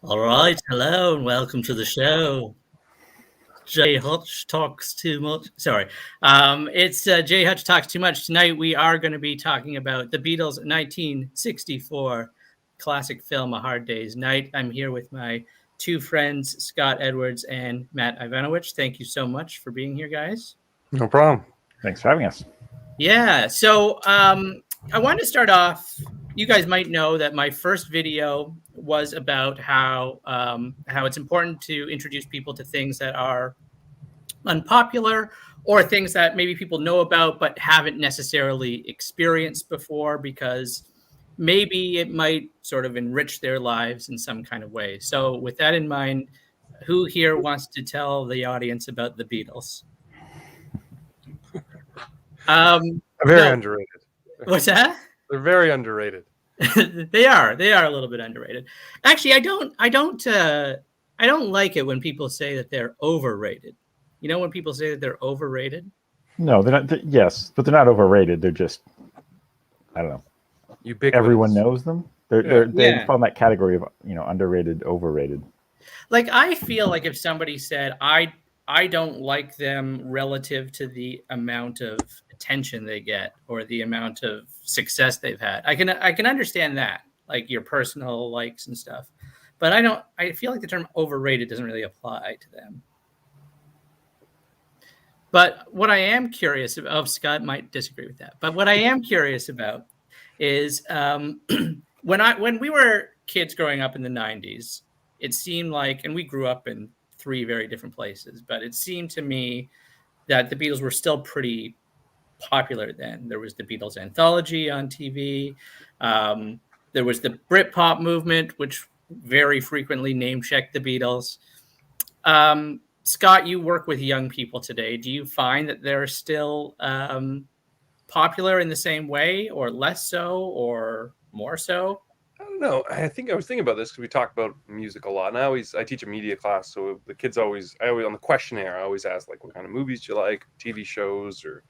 All right, hello and welcome to the show. J Hutch talks too much. Sorry, it's J Hutch talks too much. Tonight we are going to be talking about the Beatles' 1964 classic film, A Hard Day's Night. I'm here with my two friends, Scott Edwards and Matt Ivanowich. Thank you so much for being here, guys. No problem. Thanks for having us. Yeah, so I want to start off. You guys might know that my first video was about how it's important to introduce people to things that are unpopular or things that maybe people know about but haven't necessarily experienced before because maybe it might sort of enrich their lives in some kind of way. So, with that in mind, who here wants to tell the audience about the Beatles? Very No, underrated. what's that? They're very underrated. They are a little bit underrated. Actually, I don't like it when people say that they're overrated. You know, when people say that they're overrated? No, they're not. Yes, but they're not overrated. They're just, I don't know. Ubiquitous. Everyone knows them. They Yeah. fall in that category of underrated, overrated. Like, I feel like if somebody said I don't like them relative to the amount of attention they get or the amount of success they've had, I can understand that, like your personal likes and stuff. But I feel like the term overrated doesn't really apply to them. But what I am curious about, Scott might disagree with that, but what I am curious about is when we were kids growing up in the 90s, it seemed like, and we grew up in three very different places, but it seemed to me that the Beatles were still pretty popular then. There was the Beatles anthology on TV. There was the Britpop movement, which very frequently name checked the Beatles. Scott, you work with young people today. Do you find that they're still popular in the same way, or less so, or more so? I don't know. I think I was thinking about this because we talk about music a lot, and I teach a media class, so the kids I always on the questionnaire I always ask like what kind of movies do you like, TV shows, or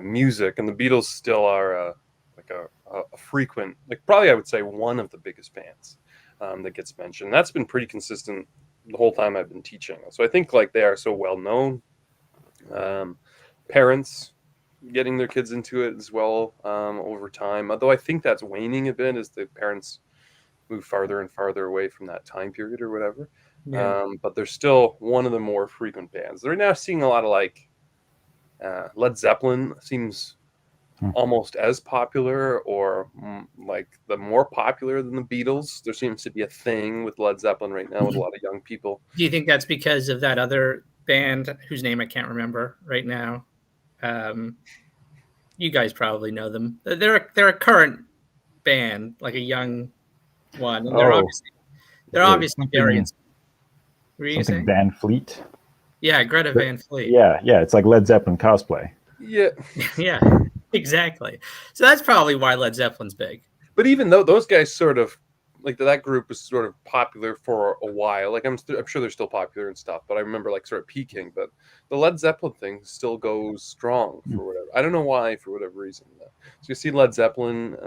music, and the Beatles still are like a frequent, like probably I would say one of the biggest bands that gets mentioned. That's been pretty consistent the whole time I've been teaching. So I think like they are so well known. Parents getting their kids into it as well over time. Although I think that's waning a bit as the parents move farther and farther away from that time period or whatever. Yeah. But they're still one of the more frequent bands. They're now seeing a lot of like Led Zeppelin seems almost as popular or like the more popular than the Beatles. There seems to be a thing with Led Zeppelin right now with a lot of young people. Do you think that's because of that other band whose name I can't remember right now? You guys probably know them. They're a current band, like a young one, and they're obviously very. What were you something saying? Van Fleet. Yeah, Greta Van Fleet. Yeah, it's like Led Zeppelin cosplay. Yeah, yeah, exactly. So that's probably why Led Zeppelin's big. but even though those guys sort of like that group was sort of popular for a while, like I'm sure they're still popular and stuff, but I remember like sort of peaking. But the Led Zeppelin thing still goes strong for whatever. I don't know why, for whatever reason. So you see Led Zeppelin,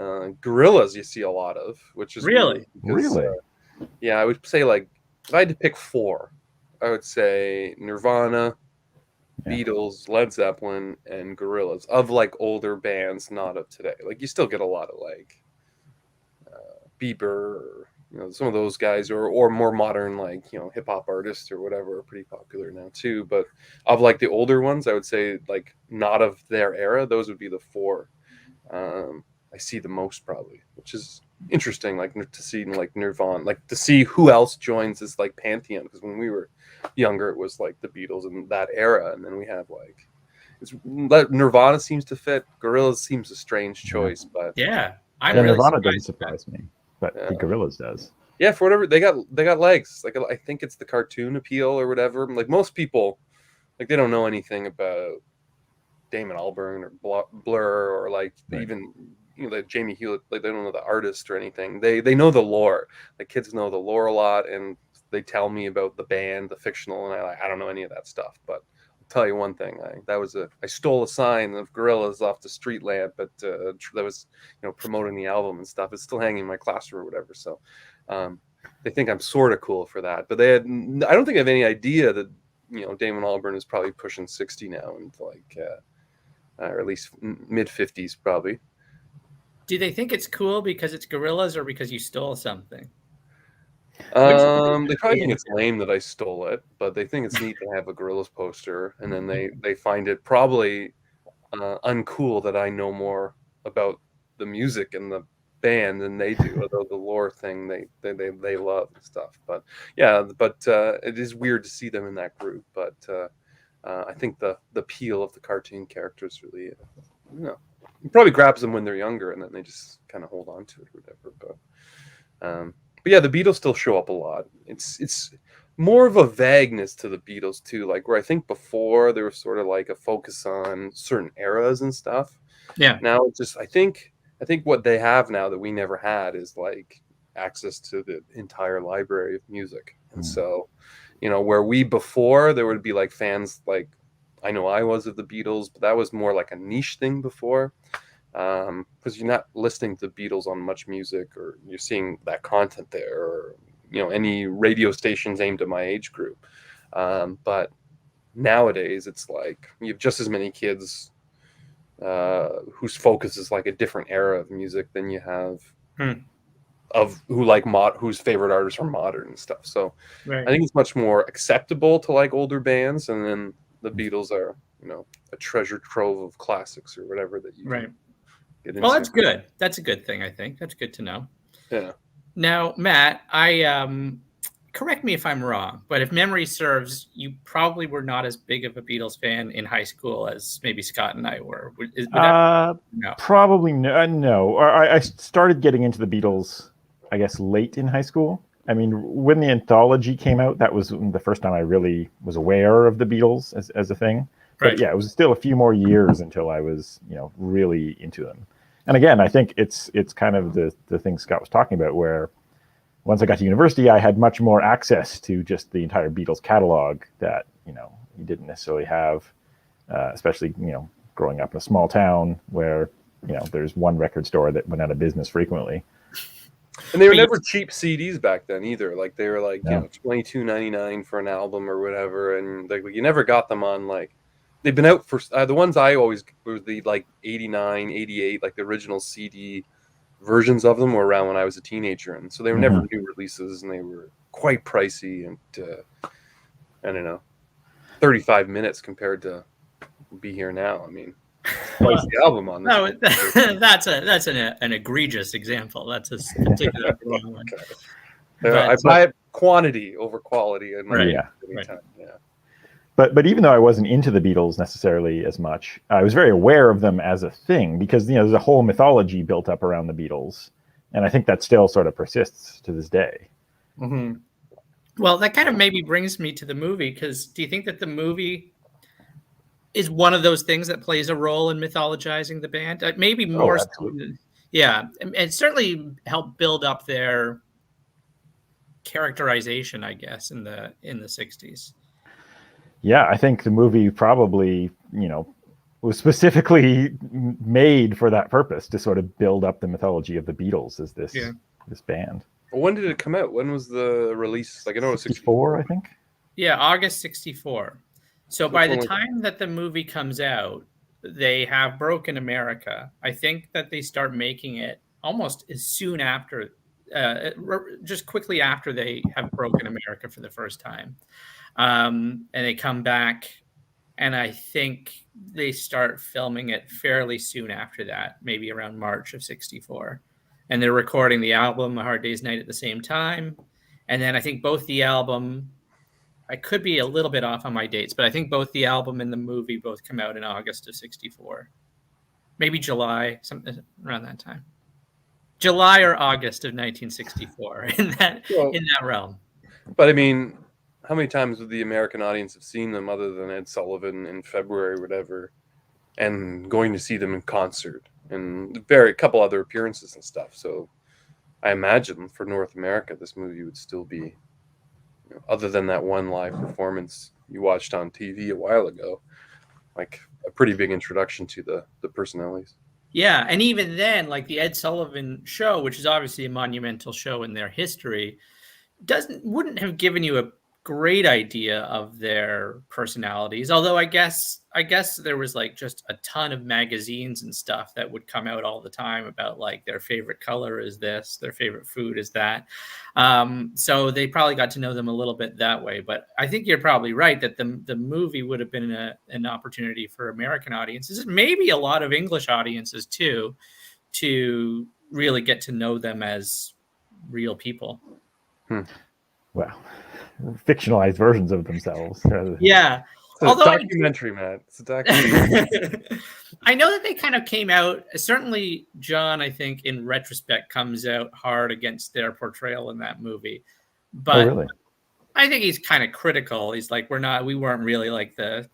Gorillaz, you see a lot of, which is Really? Really? Yeah, I would say like if I had to pick four, I would say Nirvana, Beatles, Led Zeppelin, and Gorillaz of like older bands, not of today. Like you still get a lot of like Bieber, or, some of those guys, or more modern like hip hop artists or whatever are pretty popular now too. But of like the older ones, I would say like not of their era. Those would be the four I see the most probably, which is interesting. Like to see like Nirvana, like to see who else joins this like pantheon. Because when we were younger, it was like the Beatles and that era, and then we have like Nirvana seems to fit. Gorillaz seems a strange choice, but yeah, Nirvana doesn't surprise me, but the Gorillaz does. Yeah, for whatever they got legs. Like I think it's the cartoon appeal or whatever. Like most people, like they don't know anything about Damon Albarn or Blur or like even like Jamie Hewlett. Like they don't know the artist or anything. They know the lore. Like kids know the lore a lot, and they tell me about the band, the fictional, and I don't know any of that stuff. But I'll tell you one thing: I stole a sign of Gorillaz off the street lamp, but that was promoting the album and stuff. It's still hanging in my classroom or whatever. So they think I'm sort of cool for that. But I don't think they have any idea that Damon Albarn is probably pushing 60 now, and like or at least mid 50s probably. Do they think it's cool because it's Gorillaz or because you stole something? They probably think it's lame that I stole it, but they think it's neat to have a Gorillaz poster, and then they find it probably uncool that I know more about the music and the band than they do, although the lore thing they love and stuff. But yeah, it is weird to see them in that group. But I think the appeal of the cartoon characters really, it probably grabs them when they're younger, and then they just kind of hold on to it or whatever. But yeah, the Beatles still show up a lot. It's more of a vagueness to the Beatles too, like where I think before there was sort of like a focus on certain eras and stuff. Yeah. Now it's just I think what they have now that we never had is like access to the entire library of music. And so, where we before there would be like fans like I know I was of the Beatles, but that was more like a niche thing before. Because you're not listening to the Beatles on much music, or you're seeing that content there, or any radio stations aimed at my age group. But nowadays, it's like you have just as many kids whose focus is like a different era of music than you have of who like whose favorite artists are modern and stuff. So Right. I think it's much more acceptable to like older bands, and then the Beatles are a treasure trove of classics or whatever that you Right. get into. Well, that's good. That's a good thing, I think. That's good to know. Yeah. Now, Matt, correct me if I'm wrong, but if memory serves, you probably were not as big of a Beatles fan in high school as maybe Scott and I were. No. Probably no. I started getting into the Beatles, I guess, late in high school. I mean, when the anthology came out, that was the first time I really was aware of the Beatles as a thing. Right. But yeah, it was still a few more years until I was, really into them. And again, I think it's kind of the thing Scott was talking about, where once I got to university, I had much more access to just the entire Beatles catalog that, you didn't necessarily have, especially, growing up in a small town where, there's one record store that went out of business frequently. And they were never cheap CDs back then either. Like they were like, Yeah. $22.99 for an album or whatever. And like you never got them on like, they've been out for the ones I always were the like 89, 88, like the original CD versions of them were around when I was a teenager. And so they were never new releases, and they were quite pricey. And I don't know, 35 minutes compared to Be Here Now. I mean, twice the album on this. No, that's an egregious example. That's a particular wrong one. Okay. I buy quantity over quality. Right. Time. Yeah. But even though I wasn't into the Beatles necessarily as much, I was very aware of them as a thing because there's a whole mythology built up around the Beatles, and I think that still sort of persists to this day. Mm-hmm. Well, that kind of maybe brings me to the movie, because do you think that the movie is one of those things that plays a role in mythologizing the band? Maybe more. Yeah, and certainly helped build up their characterization, I guess, in the 60s. Yeah, I think the movie probably, was specifically made for that purpose, to sort of build up the mythology of the Beatles as this band. When did it come out? When was the release? Like I know it was 64, I think. Yeah, August 64. So by the time that the movie comes out, they have broken America. I think that they start making it almost as soon after, just quickly after they have broken America for the first time. And they come back, and I think they start filming it fairly soon after that, maybe around March of 64. And they're recording the album, A Hard Day's Night, at the same time. And then I think both the album, I could be a little bit off on my dates, but I think both the album and the movie both come out in August of 64. Maybe July, something around that time. July or August of 1964, in that realm. But I mean, how many times would the American audience have seen them other than Ed Sullivan in February or whatever, and going to see them in concert and a couple other appearances and stuff? So I imagine for North America, this movie would still be, other than that one live performance you watched on TV a while ago, like a pretty big introduction to the personalities. Yeah, and even then, like the Ed Sullivan show, which is obviously a monumental show in their history, wouldn't have given you a great idea of their personalities. Although I guess there was like just a ton of magazines and stuff that would come out all the time about like their favorite color is this, their favorite food is that. So they probably got to know them a little bit that way. But I think you're probably right that the movie would have been an opportunity for American audiences, maybe a lot of English audiences too, to really get to know them as real people. Well, fictionalized versions of themselves. Yeah. It's a documentary, Matt. It's a documentary. I know that they kind of came out, certainly John, I think, in retrospect, comes out hard against their portrayal in that movie. But really? I think he's kind of critical. He's like, we weren't really like the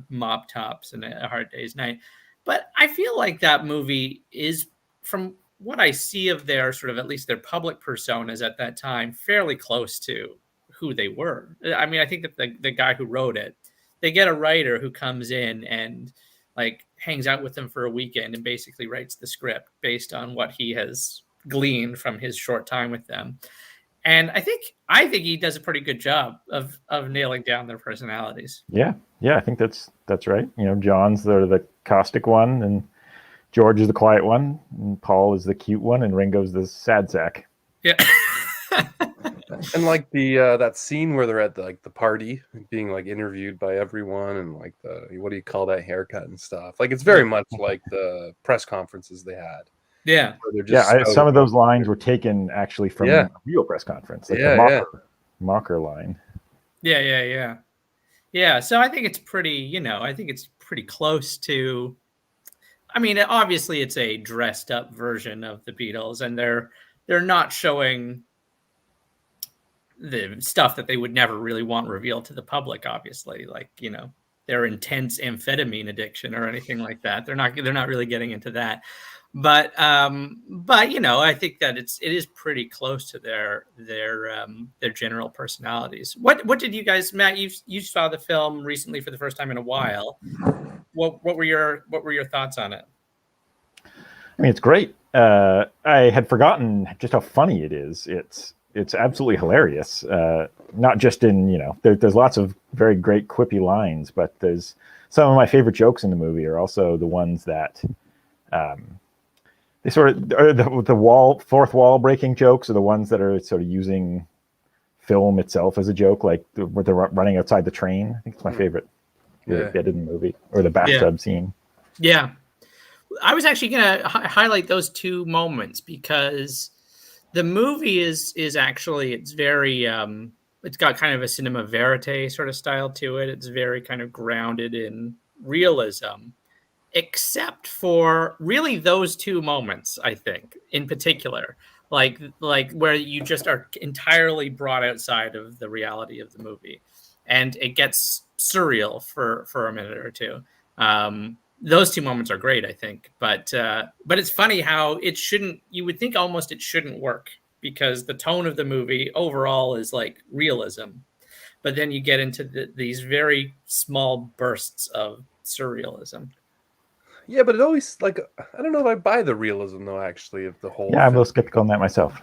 mop tops in A Hard Day's Night. But I feel like that movie is, from what I see of their sort of, at least their public personas at that time, fairly close to who they were. I mean, I think that the guy who wrote it, they get a writer who comes in and like hangs out with them for a weekend and basically writes the script based on what he has gleaned from his short time with them. And I think he does a pretty good job of nailing down their personalities. Yeah, I think that's right. You know, John's the caustic one, and George is the quiet one, and Paul is the cute one, and Ringo's the sad sack. Yeah. And like that scene where they're at the party being like interviewed by everyone, and like what do you call that haircut and stuff, like it's very much like the press conferences they had. Yeah. Some of those lines were taken actually from a real press conference, like the mocker line. Yeah. So I think it's pretty close to, I mean, obviously it's a dressed up version of the Beatles, and they're not showing the stuff that they would never really want revealed to the public, obviously, like, you know, their intense amphetamine addiction or anything like that. They're not really getting into that. But you know, I think that it is pretty close to their general personalities. What did you guys, Matt, you saw the film recently for the first time in a while. What were your thoughts on it? I mean, it's great. I had forgotten just how funny it is. It's absolutely hilarious. Not just in, you know, there's lots of very great quippy lines, but there's some of my favorite jokes in the movie are also the ones that they sort of are the fourth wall breaking jokes are the ones that are sort of using film itself as a joke, like where they're running outside the train. I think it's my favorite bit in the movie, or the bathtub scene. Yeah. I was actually going to highlight those two moments because the movie is actually, it's very, it's got kind of a cinema verite sort of style to it. It's very kind of grounded in realism, except for really those two moments, I think, in particular, like where you just are entirely brought outside of the reality of the movie, and it gets surreal for a minute or two. Those two moments are great, I think, but it's funny how you would think almost it shouldn't work, because the tone of the movie overall is like realism, but then you get into these very small bursts of surrealism. Yeah, but it always, like, I don't know if I buy the realism though, actually, of the whole. Yeah, I'm a little skeptical on that myself.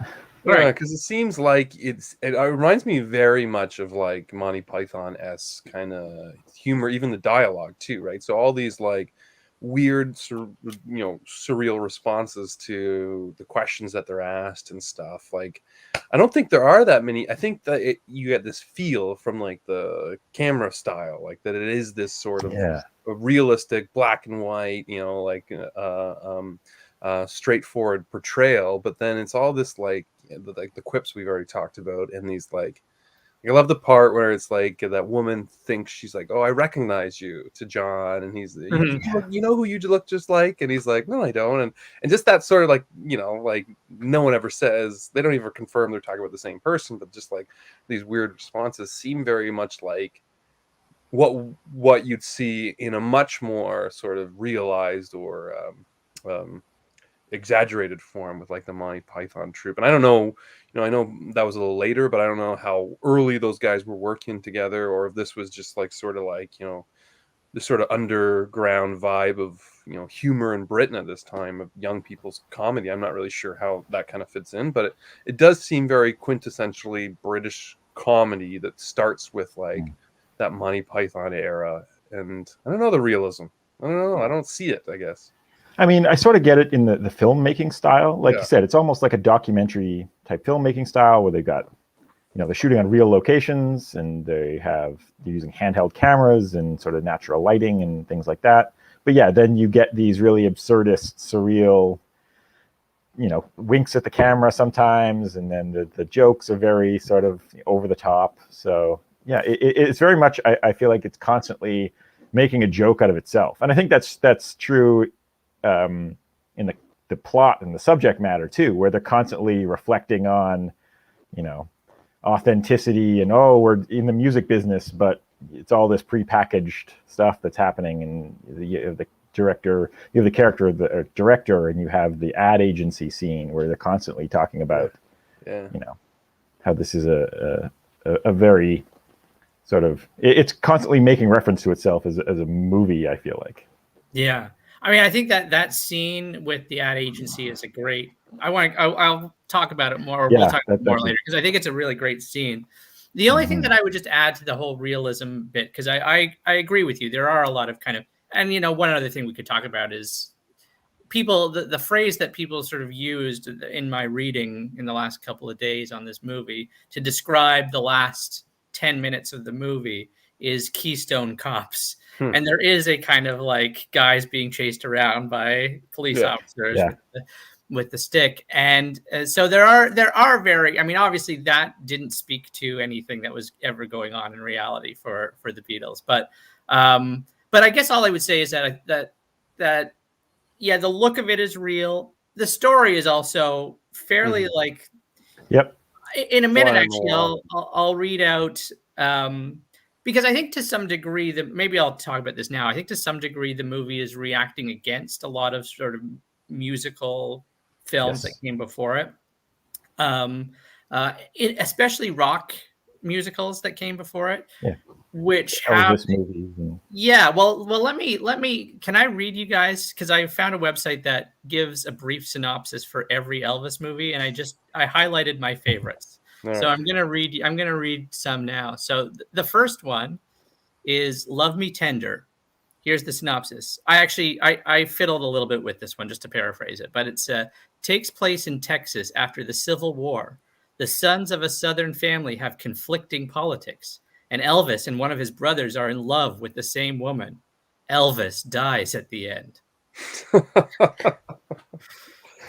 Right, because it seems like it reminds me very much of like Monty Python-esque kind of humor, even the dialogue too, right? So all these like weird, surreal responses to the questions that they're asked and stuff. Like, I don't think there are that many. I think that you get this feel from like the camera style, like that it is this sort of a realistic black and white, you know, like straightforward portrayal. But then it's all this like the quips we've already talked about, and these like I love the part where it's like that woman thinks she's like, "Oh, I recognize you," to John, and he's, you know who you look just like, and he's like, "No, I don't," and just that sort of like, you know, like no one ever says, they don't even confirm they're talking about the same person, but just like these weird responses seem very much like what you'd see in a much more sort of realized or exaggerated form with like the Monty Python troupe. And I don't know, you know, I know that was a little later, but I don't know how early those guys were working together, or if this was just like sort of like, you know, the sort of underground vibe of, humor in Britain at this time, of young people's comedy. I'm not really sure how that kind of fits in, but it does seem very quintessentially British comedy that starts with like that Monty Python era. And I don't know, the realism. I don't know. I don't see it, I guess. I mean, I sort of get it in the filmmaking style. Like Yeah. you said, it's almost like a documentary type filmmaking style where they've got, they're shooting on real locations, and they're using handheld cameras and sort of natural lighting and things like that. But yeah, then you get these really absurdist, surreal, winks at the camera sometimes, and then the jokes are very sort of over the top. So yeah, it's very much, I feel like it's constantly making a joke out of itself. And I think that's true in the plot and the subject matter too, where they're constantly reflecting on, authenticity and, we're in the music business, but it's all this prepackaged stuff that's happening. And the director, you have the character of the director, and you have the ad agency scene where they're constantly talking about, how this is a very sort of, it's constantly making reference to itself as a movie, I feel like. Yeah. I mean, I think that scene with the ad agency is a great. I'll talk about it more. Yeah, we'll talk about it more later, because I think it's a really great scene. The only thing that I would just add to the whole realism bit, because I agree with you, there are a lot of kind of, and one other thing we could talk about is people, the phrase that people sort of used in my reading in the last couple of days on this movie to describe the last 10 minutes of the movie is Keystone Cops. And there is a kind of like guys being chased around by police officers with the stick. And so there are very, I mean, obviously that didn't speak to anything that was ever going on in reality for the Beatles. But I guess all I would say is that yeah, the look of it is real. The story is also fairly like, in a minute, actually, I'll read out, because I think to some degree maybe I'll talk about this now. I think to some degree the movie is reacting against a lot of sort of musical films that came before it, especially rock musicals that came before it, which have well, let me. Can I read you guys? Because I found a website that gives a brief synopsis for every Elvis movie, and I highlighted my favorites. So I'm gonna read some now. So the first one is "Love Me Tender." Here's the synopsis. I fiddled a little bit with this one just to paraphrase it, but it's takes place in Texas after the Civil War. The sons of a Southern family have conflicting politics, and Elvis and one of his brothers are in love with the same woman. Elvis dies at the end.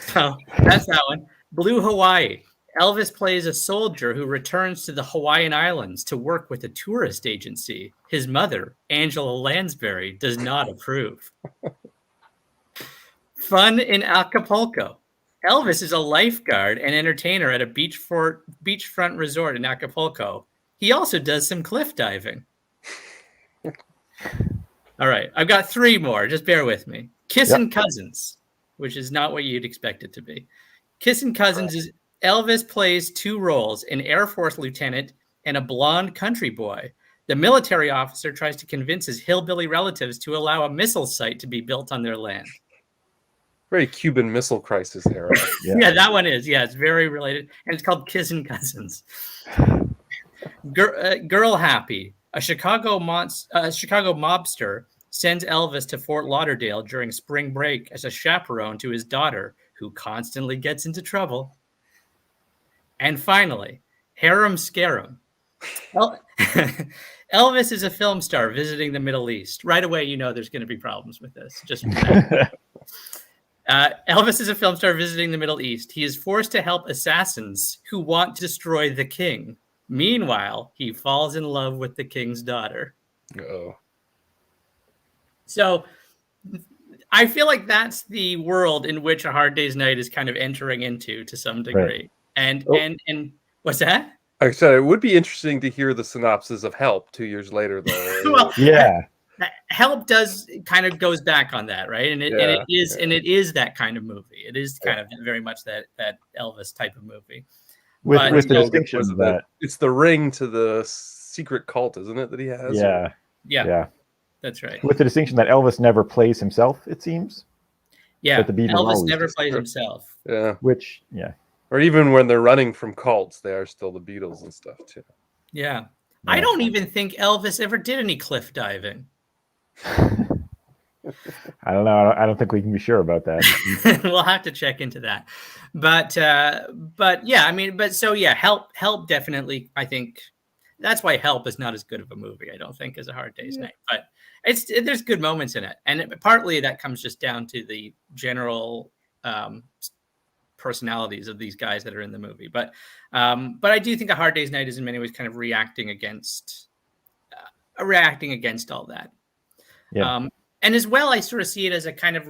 So that's that one. Blue Hawaii. Elvis plays a soldier who returns to the Hawaiian Islands to work with a tourist agency. His mother, Angela Lansbury, does not approve. Fun in Acapulco. Elvis is a lifeguard and entertainer at a beachfront resort in Acapulco. He also does some cliff diving. All right, I've got three more. Just bear with me. Kissin' Cousins, which is not what you'd expect it to be. Kissin' Cousins is Elvis plays two roles, an Air Force lieutenant and a blonde country boy. The military officer tries to convince his hillbilly relatives to allow a missile site to be built on their land. Very Cuban Missile Crisis era. Yeah, that one is. Yeah, it's very related. And it's called Kissin' Cousins. Girl Happy. A Chicago mobster sends Elvis to Fort Lauderdale during spring break as a chaperone to his daughter, who constantly gets into trouble. And finally, Harem Scarum. Elvis is a film star visiting the Middle East. Right away, there's going to be problems with this. Just Elvis is a film star visiting the Middle East. He is forced to help assassins who want to destroy the king. Meanwhile, he falls in love with the king's daughter. Uh-oh. So I feel like that's the world in which A Hard Day's Night is kind of entering into to some degree. Right. And what's that? Like I said, it would be interesting to hear the synopsis of Help 2 years later, though. Well, yeah. Help does kind of goes back on that, right? And it is that kind of movie. It is kind of very much that Elvis type of movie. With the distinction that it's the ring to the secret cult, isn't it, that he has? Yeah. That's right. With the distinction that Elvis never plays himself, it seems. Yeah, But the Beatles Elvis always never do. plays himself. Yeah. Which, yeah. Or even when they're running from cults, they are still the Beatles and stuff too. Yeah. I don't even think Elvis ever did any cliff diving. I don't know. I don't think we can be sure about that. We'll have to check into that. But yeah, I mean, Help definitely. I think that's why Help is not as good of a movie, I don't think, as A Hard Day's Night. But there's good moments in it, and partly that comes just down to the general personalities of these guys that are in the movie. But I do think A Hard Day's Night is in many ways kind of reacting against all that. Yeah. And as well, I sort of see it as a kind of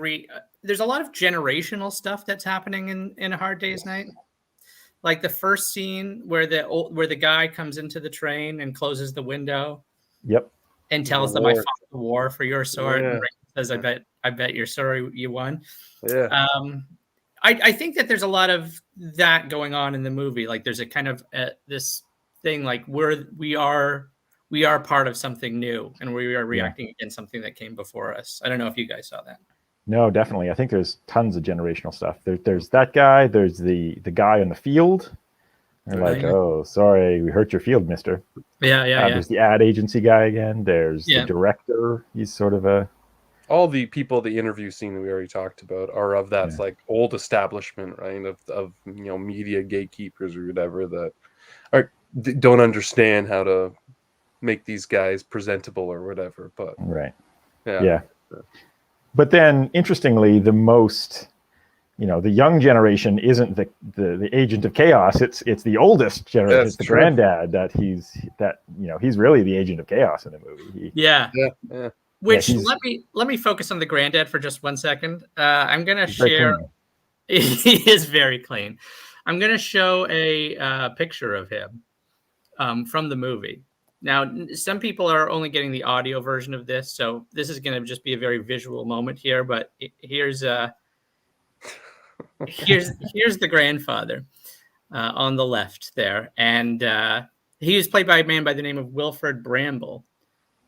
there's a lot of generational stuff that's happening in A Hard Day's Night. Like the first scene where the guy comes into the train and closes the window. Yep. And tells them, "I fought the war for your sword." Yeah. And Ringo says, "I bet you're sorry you won." Yeah. I think that there's a lot of that going on in the movie. Like there's a kind of this thing like we are part of something new, and we are reacting against something that came before us. I don't know if you guys saw that. No, definitely. I think there's tons of generational stuff. There's that guy. There's the guy in the field. They're like, "Oh, sorry, we hurt your field, mister." Yeah. There's the ad agency guy again. There's the director. He's sort of a... All the people, the interview scene that we already talked about are of that like old establishment, right? Of media gatekeepers or whatever that don't understand how to make these guys presentable or whatever. But right. Yeah. But then, interestingly, the most, the young generation isn't the agent of chaos. It's the oldest generation. That's it's the true. granddad he's really the agent of chaos in the movie. Yeah. Which Yeah, let me focus on the granddad for just 1 second. I'm gonna share. He is very clean. I'm gonna show a picture of him from the movie. Now, some people are only getting the audio version of this, so this is going to just be a very visual moment here. But here's the grandfather on the left there, and he was played by a man by the name of Wilford Bramble.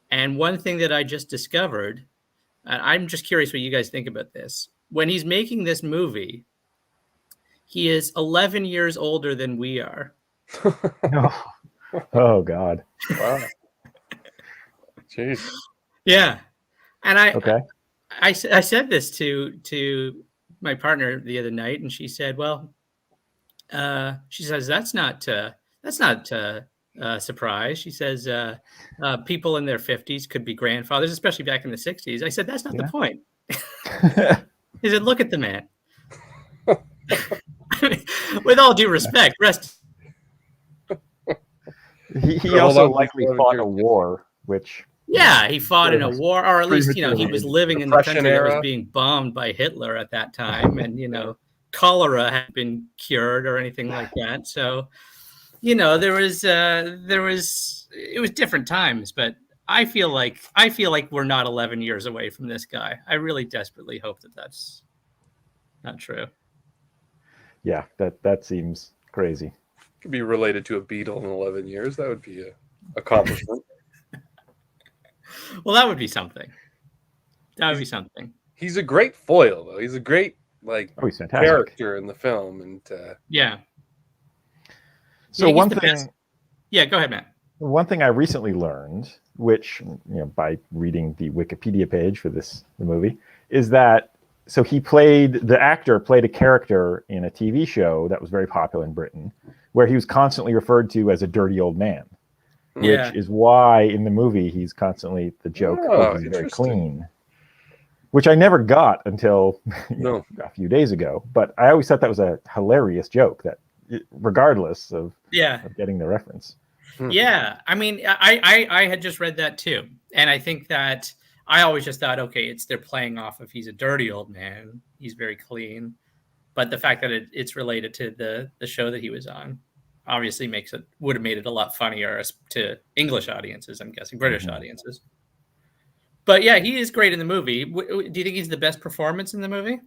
And one thing that I just discovered, I'm just curious what you guys think about this. When he's making this movie, he is 11 years older than we are. Oh God! Wow. Jeez. Yeah, and I said this to my partner the other night, and she said, "Well, she says that's not a surprise." She says people in their 50s could be grandfathers, especially back in the 60s. I said that's not the point. He said, "Look at the man." With all due respect, rest. He also likely fought a war, which... Yeah, he fought in a war, or at least, he was living in the country that was being bombed by Hitler at that time. And, cholera had been cured or anything like that. So, it was different times, but I feel like we're not 11 years away from this guy. I really desperately hope that that's not true. Yeah, that seems crazy. Could be related to a Beatle in 11 years. That would be an accomplishment. Well, that would be something. He's a great foil, though. He's a great he's fantastic. Character in the film, and yeah. So one thing, yeah, go ahead, Matt. One thing I recently learned, which by reading the Wikipedia page for the movie, is that the actor played a character in a TV show that was very popular in Britain, where he was constantly referred to as a dirty old man, which is why in the movie he's constantly the joke of he's very clean, which I never got until a few days ago. But I always thought that was a hilarious joke, that regardless of getting the reference. Yeah, I mean, I had just read that too, and I think that I always just thought, okay, they're playing off of he's a dirty old man, he's very clean. But the fact that it's related to the show that he was on obviously would have made it a lot funnier to English audiences, I'm guessing, British audiences. But yeah, he is great in the movie. Do you think he's the best performance in the movie?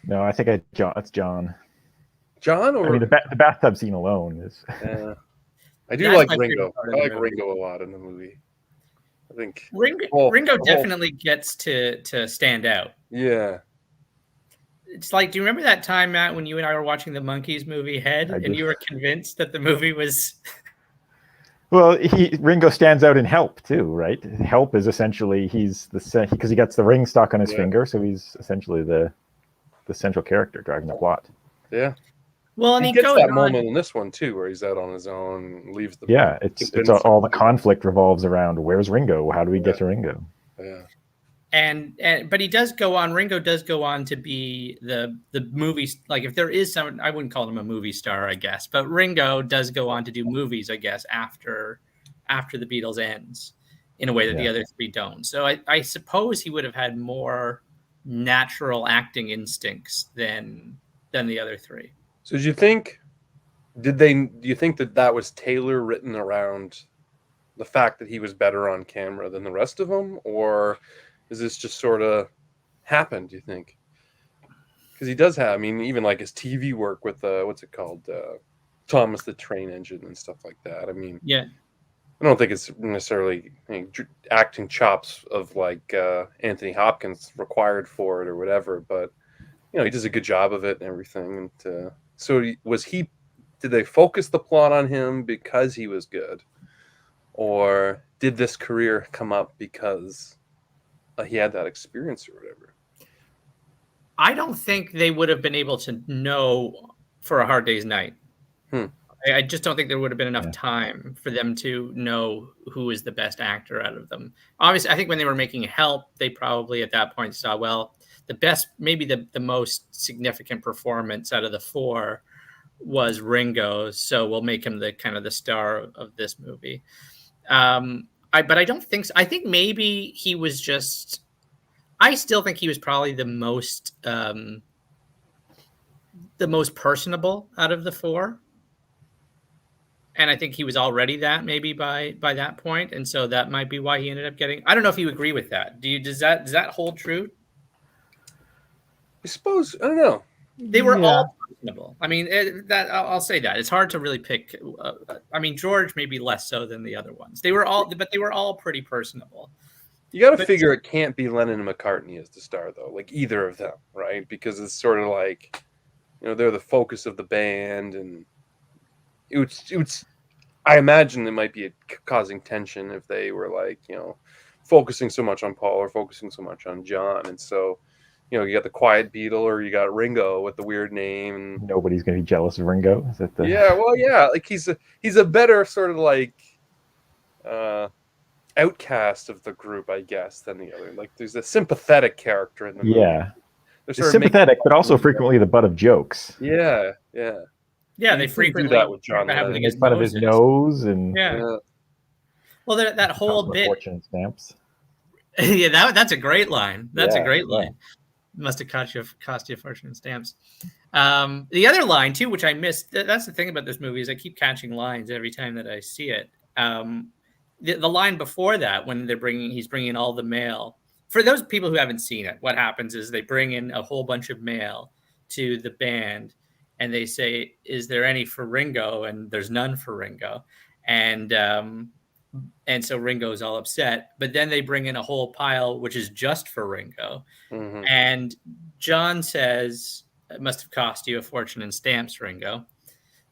No, I think it's John. John, or the bathtub scene alone is. I do like Ringo. I like Ringo a lot in the movie. I think Ringo definitely gets to stand out. Yeah. It's like, do you remember that time, Matt, when you and I were watching the Monkees movie Head, and you were convinced that the movie was? Well, Ringo stands out in Help too, right? Help is essentially because he gets the ring stuck on his finger, so he's essentially the central character driving the plot. Yeah. Well, and he gets that moment in this one too, where he's out on his own, leaves the. Yeah, it's all the conflict revolves around where's Ringo? How do we get to Ringo? Yeah. But he does go on. Ringo does go on to be the movie. Like, if there is someone, I wouldn't call him a movie star, I guess, but Ringo does go on to do movies, I guess, after the Beatles ends, in a way that the other three don't. So I suppose he would have had more natural acting instincts than the other three. So do you think that was Taylor written around the fact that he was better on camera than the rest of them, or is this just sort of happened, do you think? Because he does have, I mean, even like his TV work with what's it called, Thomas the Train Engine and stuff like that. I mean, yeah, I don't think it's necessarily acting chops of like Anthony Hopkins required for it or whatever, but he does a good job of it and everything. And so did they focus the plot on him because he was good, or did this career come up because he had that experience or whatever? I don't think they would have been able to know for A Hard Day's Night. I just don't think there would have been enough time for them to know who is the best actor out of them. Obviously, I think when they were making Help, they probably at that point saw, well, the best, maybe the most significant performance out of the four was Ringo, so we'll make him the kind of the star of this movie. But I don't think so. I think maybe he was just. I still think he was probably the most personable out of the four, and I think he was already that maybe by that point, and so that might be why he ended up getting. I don't know if you agree with that. Does that hold true? I suppose, I don't know. They were all personable. I mean, I'll say that it's hard to really pick. I mean, George maybe less so than the other ones. They were all pretty personable. You got to figure it can't be Lennon and McCartney as the star, though, like either of them, right? Because it's sort of like, they're the focus of the band, and it would. I imagine it might be causing tension if they were like, focusing so much on Paul or focusing so much on John, and so. You got the quiet Beatle, or you got Ringo with the weird name. And nobody's going to be jealous of Ringo. Is that like he's a better sort of like outcast of the group, I guess, than the other. Like there's a sympathetic character in the movie. Yeah, they're sympathetic, but also frequently the butt of jokes. Yeah. They frequently do that with John. They make fun of his nose and Well, that whole bit. Fortune stamps. Yeah, that's a great line. That's a great line. Must have cost you a fortune in stamps. The other line too, which I missed. That's the thing about this movie, is I keep catching lines every time that I see it. The line before that, when he's bringing all the mail. For those people who haven't seen it, what happens is they bring in a whole bunch of mail to the band, and they say, "Is there any for Ringo?" And there's none for Ringo, and so Ringo's all upset. But then they bring in a whole pile, which is just for Ringo. Mm-hmm. And John says, "It must have cost you a fortune in stamps, Ringo."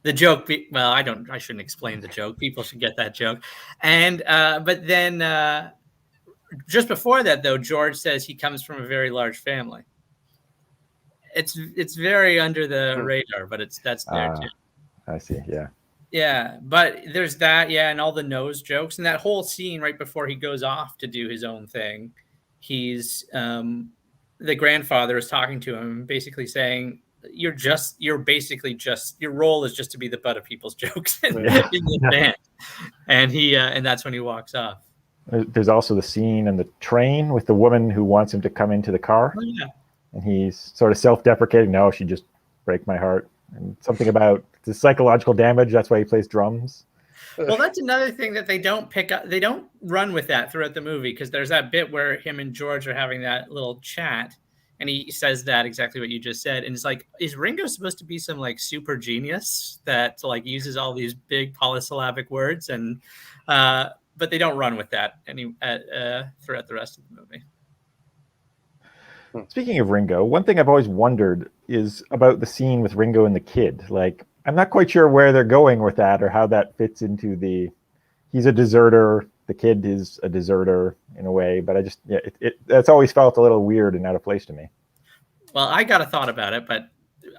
The joke, I shouldn't explain the joke. People should get that joke. And but then just before that, though, George says he comes from a very large family. It's very under the radar, but that's there too. I see. Yeah. Yeah, but there's that, and all the nose jokes, and that whole scene right before he goes off to do his own thing. He's the grandfather is talking to him, basically saying, your role is just to be the butt of people's jokes in the band." And that's when he walks off. There's also the scene in the train with the woman who wants him to come into the car. Oh, yeah. And he's sort of self-deprecating. No, she just break my heart. And something about the psychological damage. That's why he plays drums. Well, that's another thing that they don't pick up. They don't run with that throughout the movie, because there's that bit where him and George are having that little chat, and he says that exactly what you just said. And it's like, is Ringo supposed to be some like super genius that like uses all these big polysyllabic words? And but they don't run with that throughout the rest of the movie. Speaking of Ringo, one thing I've always wondered is about the scene with Ringo and the kid. Like, I'm not quite sure where they're going with that or how that fits into he's a deserter, the kid is a deserter in a way, but that's always felt a little weird and out of place to me. Well, I got a thought about it, but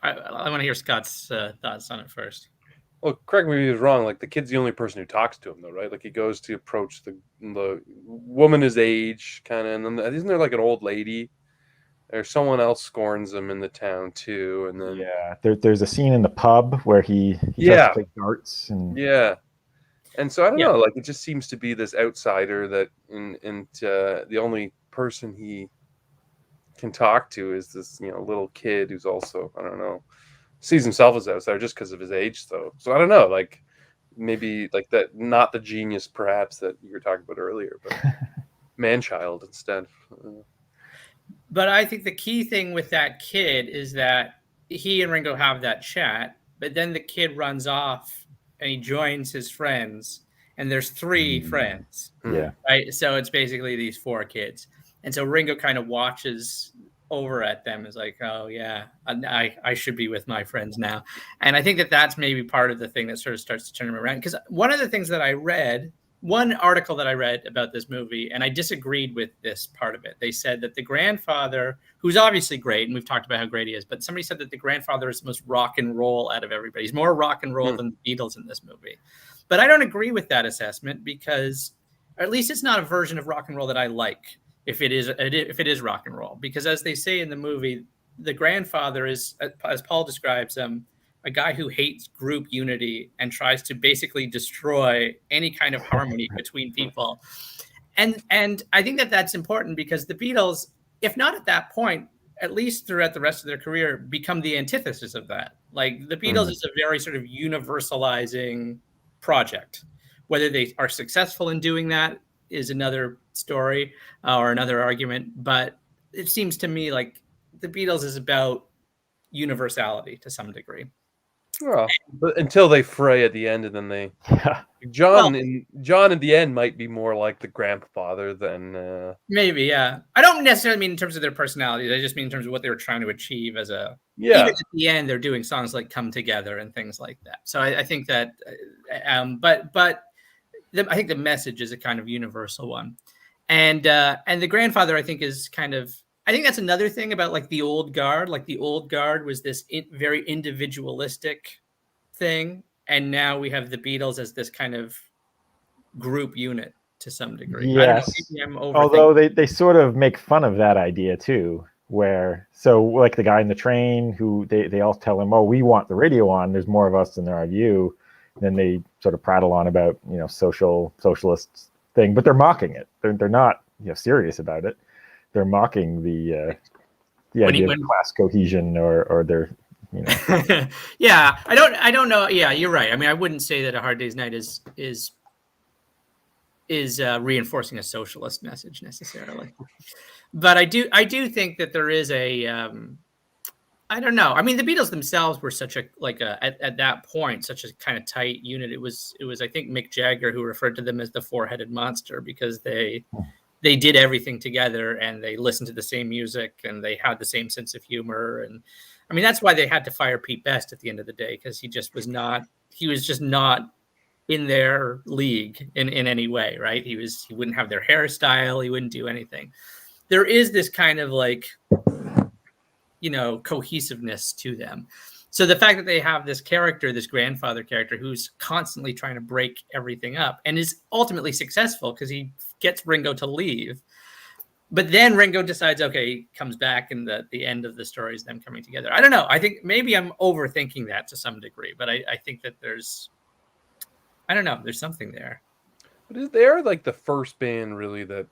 I want to hear Scott's thoughts on it first. Well, correct me if he was wrong. Like, the kid's the only person who talks to him, though, right? Like, he goes to approach the woman his age, kind of, and then isn't there like an old lady? Or someone else scorns him in the town too, and then there's a scene in the pub where he tries to play darts and and so I don't know. Like, it just seems to be this outsider that, and the only person he can talk to is this little kid who's also, I don't know, sees himself as outsider just because of his age, though. So I don't know, like, maybe like that, not the genius perhaps that you were talking about earlier, but man-child instead. But I think the key thing with that kid is that he and Ringo have that chat, but then the kid runs off and he joins his friends, and there's 3 friends. Yeah. Right. So it's basically these 4 kids. And so Ringo kind of watches over at them, is like, oh yeah, I should be with my friends now. And I think that that's maybe part of the thing that sort of starts to turn him around. Because one of the things that I read, one article that I read about this movie, and I disagreed with this part of it. They said that the grandfather, who's obviously great, and we've talked about how great he is, but somebody said that the grandfather is the most rock and roll out of everybody. He's more rock and roll than the Beatles in this movie. But I don't agree with that assessment, because, or at least it's not a version of rock and roll that I like, if it is rock and roll. Because as they say in the movie, the grandfather is, as Paul describes him, a guy who hates group unity and tries to basically destroy any kind of harmony between people. And I think that that's important, because the Beatles, if not at that point, at least throughout the rest of their career, become the antithesis of that. Like, the Beatles is a very sort of universalizing project. Whether they are successful in doing that is another story or another argument. But it seems to me like the Beatles is about universality to some degree. Well, but until they fray at the end, and then John at the end might be more like the grandfather than maybe. Yeah, I don't necessarily mean in terms of their personalities. I just mean in terms of what they were trying to achieve as a. Yeah. Even at the end, they're doing songs like "Come Together" and things like that. So I think that, I think the message is a kind of universal one, and the grandfather, I think, is kind of. I think that's another thing about like the old guard. Like, the old guard was this very individualistic thing, and now we have the Beatles as this kind of group unit to some degree. Yes. Although they sort of make fun of that idea too, where like the guy in the train who they all tell him, oh, we want the radio on. There's more of us than there are of you. And then they sort of prattle on about socialist thing, but they're mocking it. They're not serious about it. They're mocking the idea of class cohesion or their, Yeah, I don't know. Yeah, you're right. I mean, I wouldn't say that A Hard Day's Night is reinforcing a socialist message necessarily, but I do think that there is a I don't know. I mean, the Beatles themselves were such at that point such a kind of tight unit. It was I think Mick Jagger who referred to them as the 4-headed monster, because they did everything together, and they listened to the same music, and they had the same sense of humor. And I mean, that's why they had to fire Pete Best at the end of the day, because he was just not in their league in any way, right? He wouldn't have their hairstyle. He wouldn't do anything. There is this kind of like, cohesiveness to them. So the fact that they have this character, this grandfather character, who's constantly trying to break everything up and is ultimately successful because he gets Ringo to leave. But then Ringo decides, okay, he comes back, and the end of the story is them coming together. I don't know. I think maybe I'm overthinking that to some degree, but I think that there's something there. But they're like the first band really that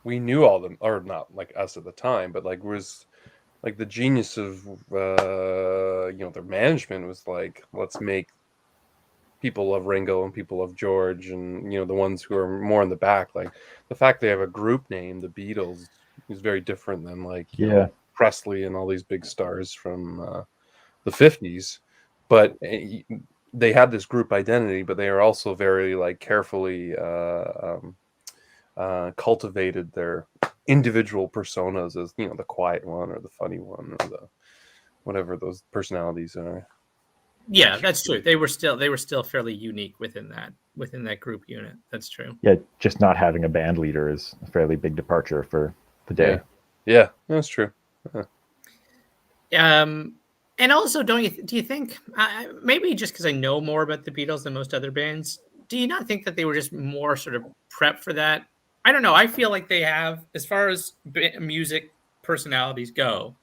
we knew all them, or not like us at the time, but like was like the genius of their management was like, let's make people love Ringo and people love George, and the ones who are more in the back. Like, the fact they have a group name, the Beatles, is very different than like Presley and all these big stars from the 50s. But they had this group identity, but they are also very like carefully cultivated their individual personas as, you know, the quiet one or the funny one or the whatever those personalities are. Yeah, that's true. They were still fairly unique within that group unit. That's true. Yeah, just not having a band leader is a fairly big departure for the day. Yeah, that's true. And also, do you think, maybe just because I know more about the Beatles than most other bands, do you not think that they were just more sort of prepped for that? I don't know. I feel like they have, as far as music personalities go,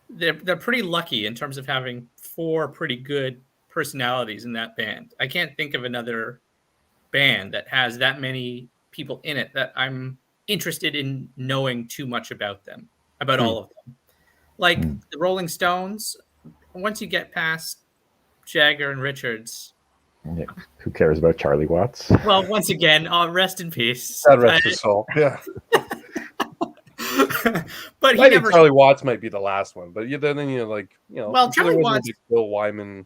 they're pretty lucky in terms of having 4 pretty good personalities in that band. I can't think of another band that has that many people in it that I'm interested in knowing too much about them, about all of them. Like the Rolling Stones, once you get past Jagger and Richards, Yeah. Who cares about Charlie Watts? well, once again, rest in peace. God rest his soul. Yeah. But he I think never. Charlie Watts might be the last one, but then you know, like, you know, Well, I'm sure Charlie there wasn't Watts. a big Bill Wyman.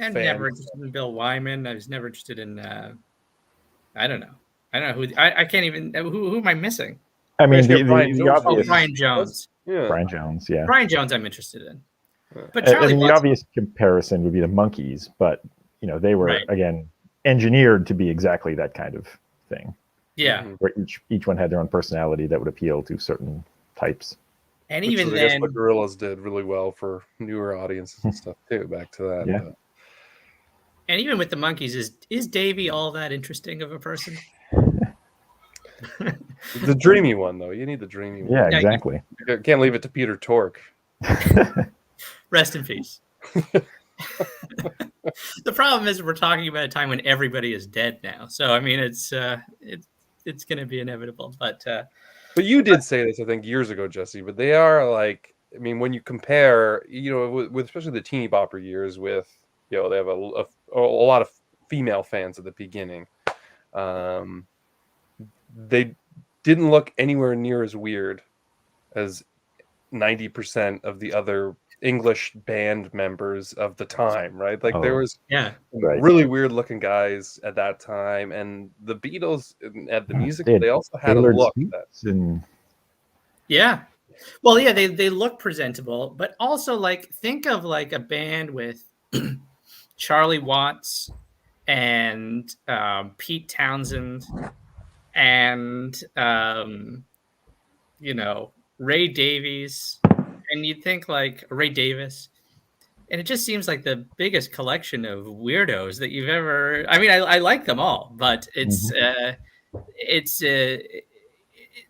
I'm never interested in Bill Wyman. I was never interested in. I don't know who. I can't even. Who am I missing? I mean, the Jones. obvious. Brian Jones. Yeah. Brian Jones, yeah. Brian Jones, I'm interested in. But I Charlie mean, the Watts, obvious comparison would be the Monkees, but you know, they were again engineered to be exactly that kind of thing. Yeah. Where each one had their own personality that would appeal to certain types. And Which even is, I then, guess, what Gorillaz did really well for newer audiences and stuff too. Back to that. Yeah. But. And even with the Monkees, is Davey all that interesting of a person? The dreamy one, though. You need the dreamy one. Yeah, exactly. You can't leave it to Peter Tork. Rest in peace. The problem is we're talking about a time when everybody is dead now. So I mean, it's going to be inevitable. But you did say this, I think, years ago, Jesse. But they are like, I mean, when you compare, you know, with especially the teeny bopper years, with, you know, they have a lot of female fans at the beginning. They didn't look anywhere near as weird as 90% of the other English band members of the time, right? Like there was really weird looking guys at that time, and the Beatles at the music, they also had a look yeah. Well, yeah, they look presentable, but also like think of like a band with Charlie Watts and Pete Townsend and you know, Ray Davies, and you'd think like Ray Davis, and it just seems like the biggest collection of weirdos that you've ever. I mean, I like them all, but it's the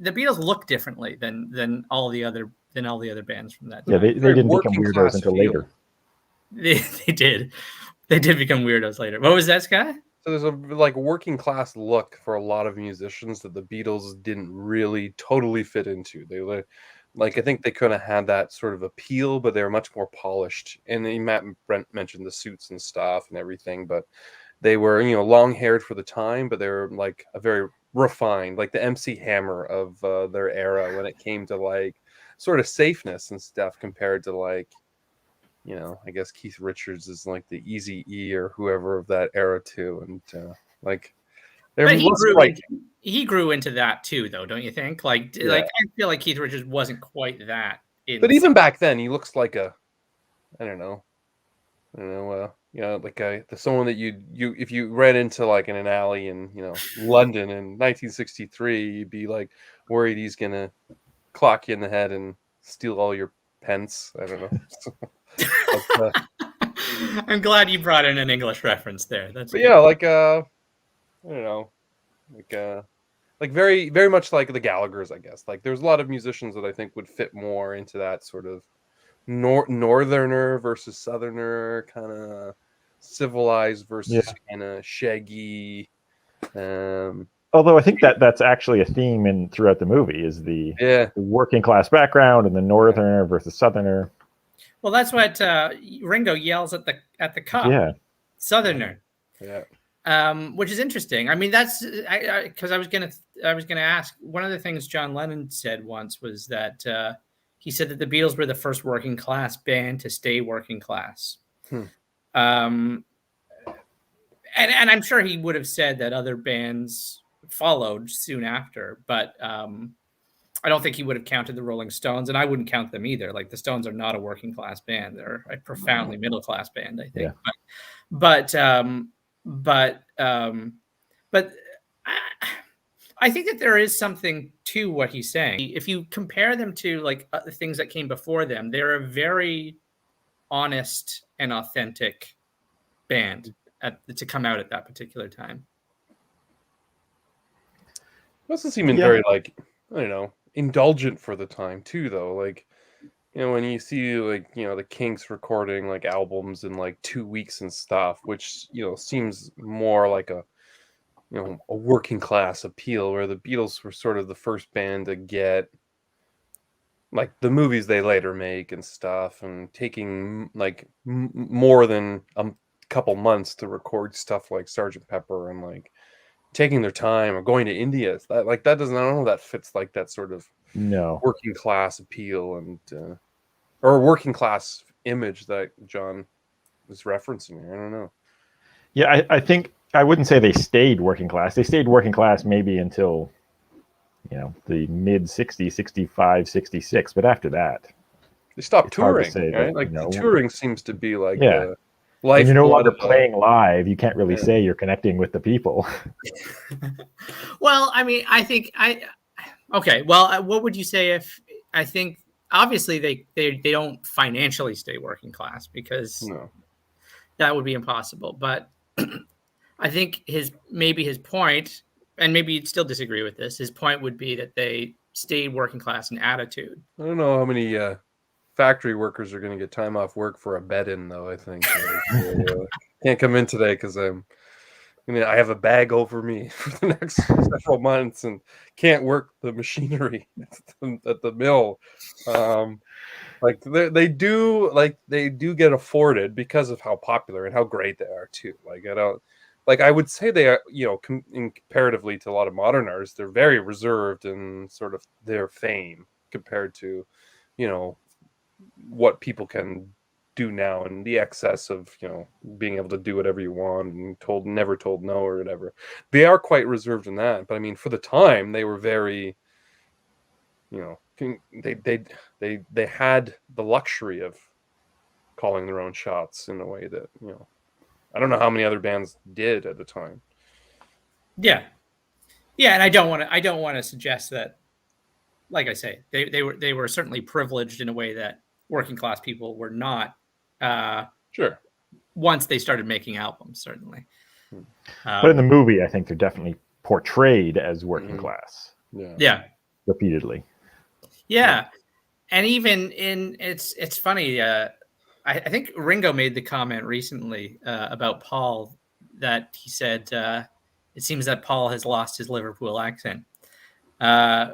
Beatles look differently than all the other bands from that time. Yeah, they didn't become weirdos until later. They did become weirdos later. What was that, Scott? So there's a like working class look for a lot of musicians that the Beatles didn't really totally fit into. They were like, I think they kind of had that sort of appeal, but they were much more polished. And then Matt and Brent mentioned the suits and stuff and everything, but they were, you know, long haired for the time, but they were like a very refined, like the MC Hammer of their era when it came to like sort of safeness and stuff compared to like, you know, I guess Keith Richards is like the Easy E or whoever of that era too, and like, but he grew into that too, though, don't you think? Like I feel like Keith Richards wasn't quite that. But even back then, he looks like a, I don't know, you know, like someone that you if you ran into like in an alley in, you know, London in 1963, you'd be like worried he's gonna clock you in the head and steal all your pence. I don't know. But, I'm glad you brought in an English reference there. That's yeah, like I don't know, like very very much like the Gallaghers, I guess. Like there's a lot of musicians that I think would fit more into that sort of northerner versus southerner, kind of civilized versus kind of shaggy. Although I think that's actually a theme throughout the movie is the working class background and the northerner versus southerner. Well, that's what Ringo yells at the cop. Yeah, southerner. Yeah. Which is interesting. I mean, that's because I was gonna ask. One of the things John Lennon said once was that he said that the Beatles were the first working class band to stay working class. and I'm sure he would have said that other bands followed soon after, but I don't think he would have counted the Rolling Stones, and I wouldn't count them either. Like the Stones are not a working class band; they're a profoundly middle class band, I think. Yeah. But I think that there is something to what he's saying. If you compare them to like the things that came before them, they're a very honest and authentic band to come out at that particular time. It also seemed very like, I don't know, indulgent for the time too, though. Like, you know, when you see like, you know, the Kinks recording like albums in like 2 weeks and stuff, which, you know, seems more like a, you know, a working class appeal, where the Beatles were sort of the first band to get like the movies they later make and stuff, and taking like more than a couple months to record stuff like Sgt. Pepper, and like taking their time, or going to India. That like that doesn't, I don't know, that fits like that sort of working class appeal and or working class image that John was referencing. I don't know. Yeah, I think I wouldn't say they stayed working class. They stayed working class maybe until, you know, the mid 60s, 65, 66. But after that, they stopped touring. Right? That, like, you know, the touring seems to be like when you're no longer playing live, you can't really say you're connecting with the people. Well, I mean, I think okay. Well, what would you say if I think obviously they don't financially stay working class, because that would be impossible. But I think his point, and maybe you'd still disagree with this, his point would be that they stayed working class in attitude. I don't know how many factory workers are going to get time off work for a bed-in, though. I think can't come in today because I have a bag over me for the next several months and can't work the machinery at the mill. Like they do get afforded because of how popular and how great they are too. I would say they are, you know, comparatively to a lot of modern artists, they're very reserved in sort of their fame compared to, you know, what people can do now, and the excess of, you know, being able to do whatever you want and never told no or whatever. They are quite reserved in that, but I mean, for the time, they were very, you know, they had the luxury of calling their own shots in a way that, you know, I don't know how many other bands did at the time. Yeah, and I don't want to suggest that. Like I say, they were certainly privileged in a way that working class people were not. Sure. Once they started making albums, certainly. But in the movie, I think they're definitely portrayed as working class. Yeah. Repeatedly. Yeah, and even it's funny. I think Ringo made the comment recently about Paul, that he said it seems that Paul has lost his Liverpool accent,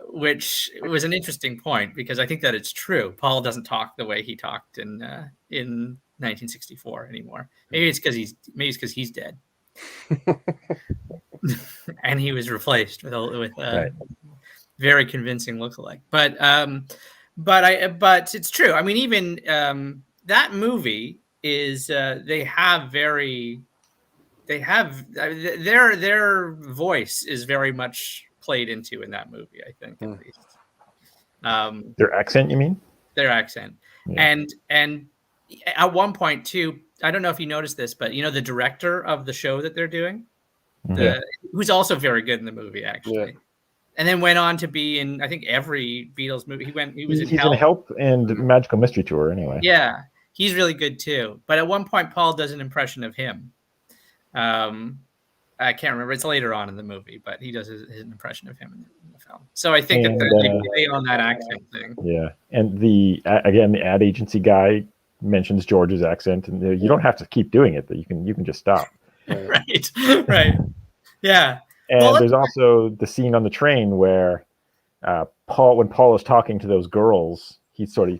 which was an interesting point, because I think that it's true. Paul doesn't talk the way he talked in 1964 anymore. Maybe it's because he's dead, and he was replaced with a very convincing lookalike. But it's true. I mean, even that movie is their voice is very much played into in that movie, I think, at least. Their accent, you mean? Their accent. Yeah. And at one point too, I don't know if you noticed this, but you know, the director of the show that they're doing, who's also very good in the movie, actually. Yeah. And then went on to be in, I think, every Beatles movie. He's in Help and Magical Mystery Tour, anyway. Yeah, he's really good too. But at one point, Paul does an impression of him. I can't remember. It's later on in the movie, but he does his impression of him in the film. So I think that they play on that accent thing. Yeah, and the ad agency guy mentions George's accent, and you don't have to keep doing it; but you can just stop. Right. Yeah. And there's also the scene on the train where when Paul is talking to those girls, he sort of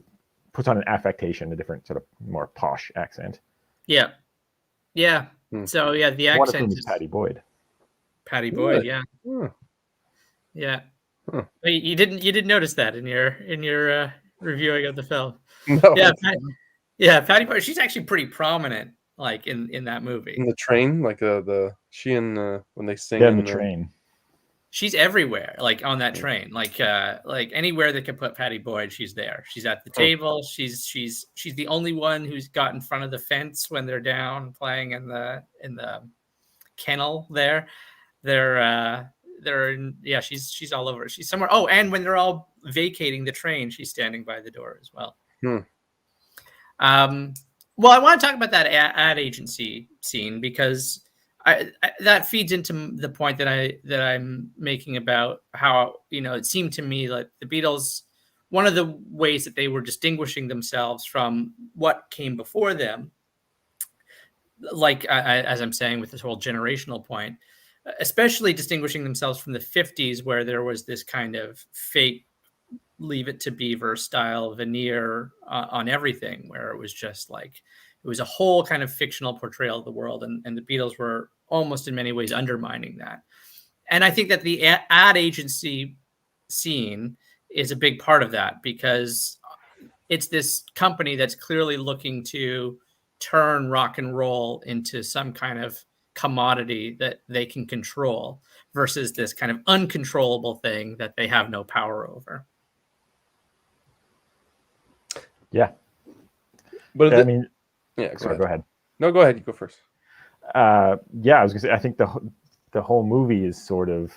puts on an affectation, a different sort of more posh accent. Yeah. Yeah. So yeah, the accent. One of whom is Pattie Boyd. Pattie Boyd, yeah. Yeah. You didn't notice that in your reviewing of the film. No. Yeah, Pattie Boyd. She's actually pretty prominent. like in that movie. In the train, like she and when they sing Yeah, in the train. She's everywhere, like on that train, like anywhere that could put Patty Boyd, she's there. She's at the table. She's the only one who's got in front of the fence when they're down playing in the kennel there. Yeah, she's all over. She's somewhere. Oh, and when they're all vacating the train, she's standing by the door as well. Well, I want to talk about that ad agency scene because that feeds into the point that I'm making about how, it seemed to me like the Beatles, one of the ways that they were distinguishing themselves from what came before them, like as I'm saying with this whole generational point, especially distinguishing themselves from the 50s where there was this kind of fake Leave It to Beaver style veneer on everything, where it was just like it was a whole kind of fictional portrayal of the world, and the Beatles were almost in many ways undermining that. And I think that the ad agency scene is a big part of that, because it's this company that's clearly looking to turn rock and roll into some kind of commodity that they can control versus this kind of uncontrollable thing that they have no power over. Yeah. But I mean, yeah, go ahead. No, go ahead. You go first. Yeah, I was gonna say, I think the whole movie is sort of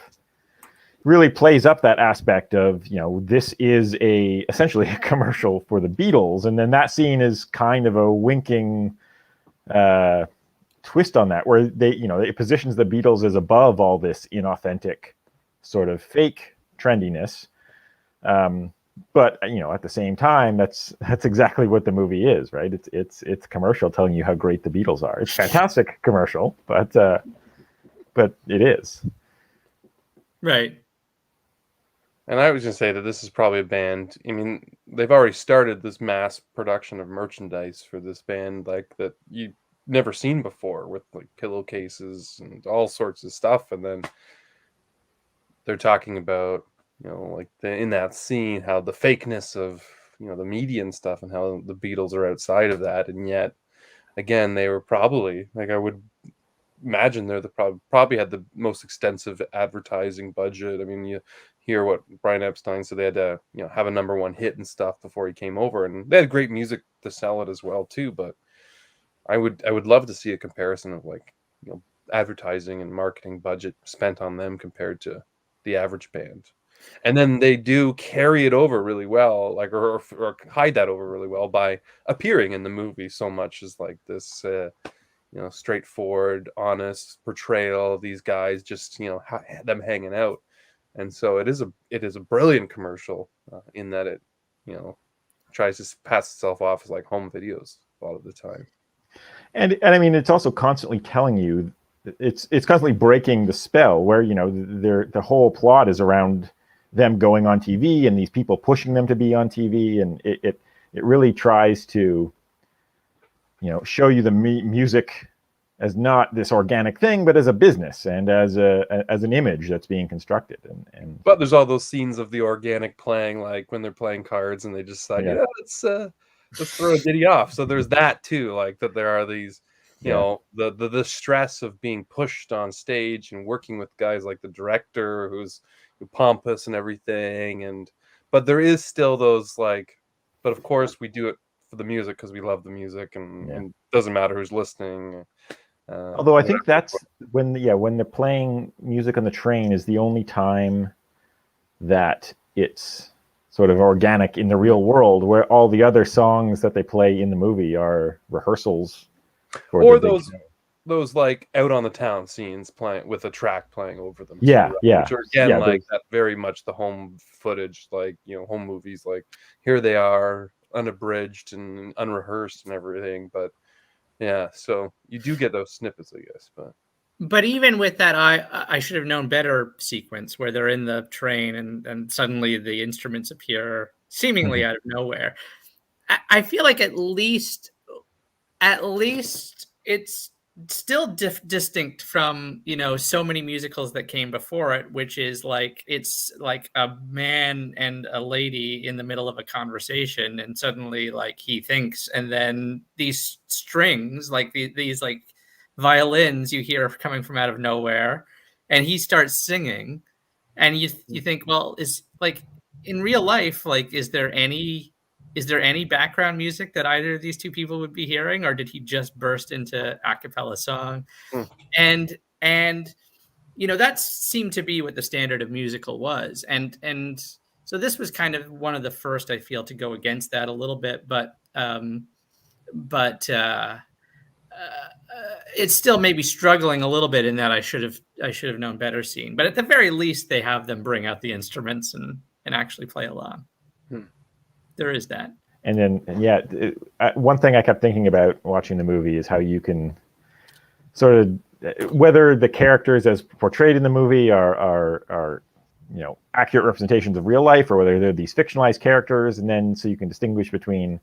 really plays up that aspect of, this is essentially a commercial for the Beatles, and then that scene is kind of a winking twist on that, where it positions the Beatles as above all this inauthentic sort of fake trendiness. But at the same time, that's exactly what the movie is, right? It's commercial telling you how great the Beatles are. It's fantastic commercial, but it is. Right. And I was going to say that this is probably a band. I mean, they've already started this mass production of merchandise for this band, like that you've never seen before, with like pillowcases and all sorts of stuff. And then they're talking about, like in that scene, how the fakeness of, the media and stuff, and how the Beatles are outside of that. And yet, again, they were probably, like, I would imagine they're probably had the most extensive advertising budget. I mean, you hear what Brian Epstein said, they had to, have a #1 hit and stuff before he came over, and they had great music to sell it as well too. But I would love to see a comparison of, like, advertising and marketing budget spent on them compared to the average band. And then they do carry it over really well, like, or hide that over really well by appearing in the movie so much as like this straightforward, honest portrayal of these guys, just them hanging out. And so it is a brilliant commercial in that it tries to pass itself off as like home videos a lot of the time. And I mean, it's also constantly telling you, it's constantly breaking the spell where the whole plot is around them going on TV and these people pushing them to be on TV, and it really tries to show you the music as not this organic thing, but as a business and as an image that's being constructed. But there's all those scenes of the organic playing, like when they're playing cards and they just decide, let's throw a ditty off. So there's that too, like that there are these, the stress of being pushed on stage and working with guys like the director who's pompous and everything, but there is still those, like, but of course we do it for the music because we love the music, and it doesn't matter who's listening. Although I think that's when they're playing music on the train is the only time that it's sort of organic in the real world, where all the other songs that they play in the movie are rehearsals or those like out on the town scenes playing with a track playing over them. Which are again like that, very much the home footage, like home movies, like here they are unabridged and unrehearsed and everything. But so you do get those snippets, I guess. But even with that, I should have known better sequence where they're in the train and suddenly the instruments appear seemingly out of nowhere. I feel like at least it's still distinct from, you know, so many musicals that came before it, which is like it's like a man and a lady in the middle of a conversation, and suddenly like he thinks, and then these strings, like these like violins you hear coming from out of nowhere, and he starts singing, and you think, well, is like in real life, like is there any background music that either of these two people would be hearing, or did he just burst into a cappella song? Hmm. And you know, that seemed to be what the standard of musical was, and so this was kind of one of the first, I feel, to go against that a little bit, but it's still maybe struggling a little bit in that I should have known better scene. But at the very least, they have them bring out the instruments and actually play along. Hmm. There is that. And then, one thing I kept thinking about watching the movie is how you can sort of, whether the characters as portrayed in the movie are you know, accurate representations of real life, or whether they're these fictionalized characters, and then so you can distinguish between,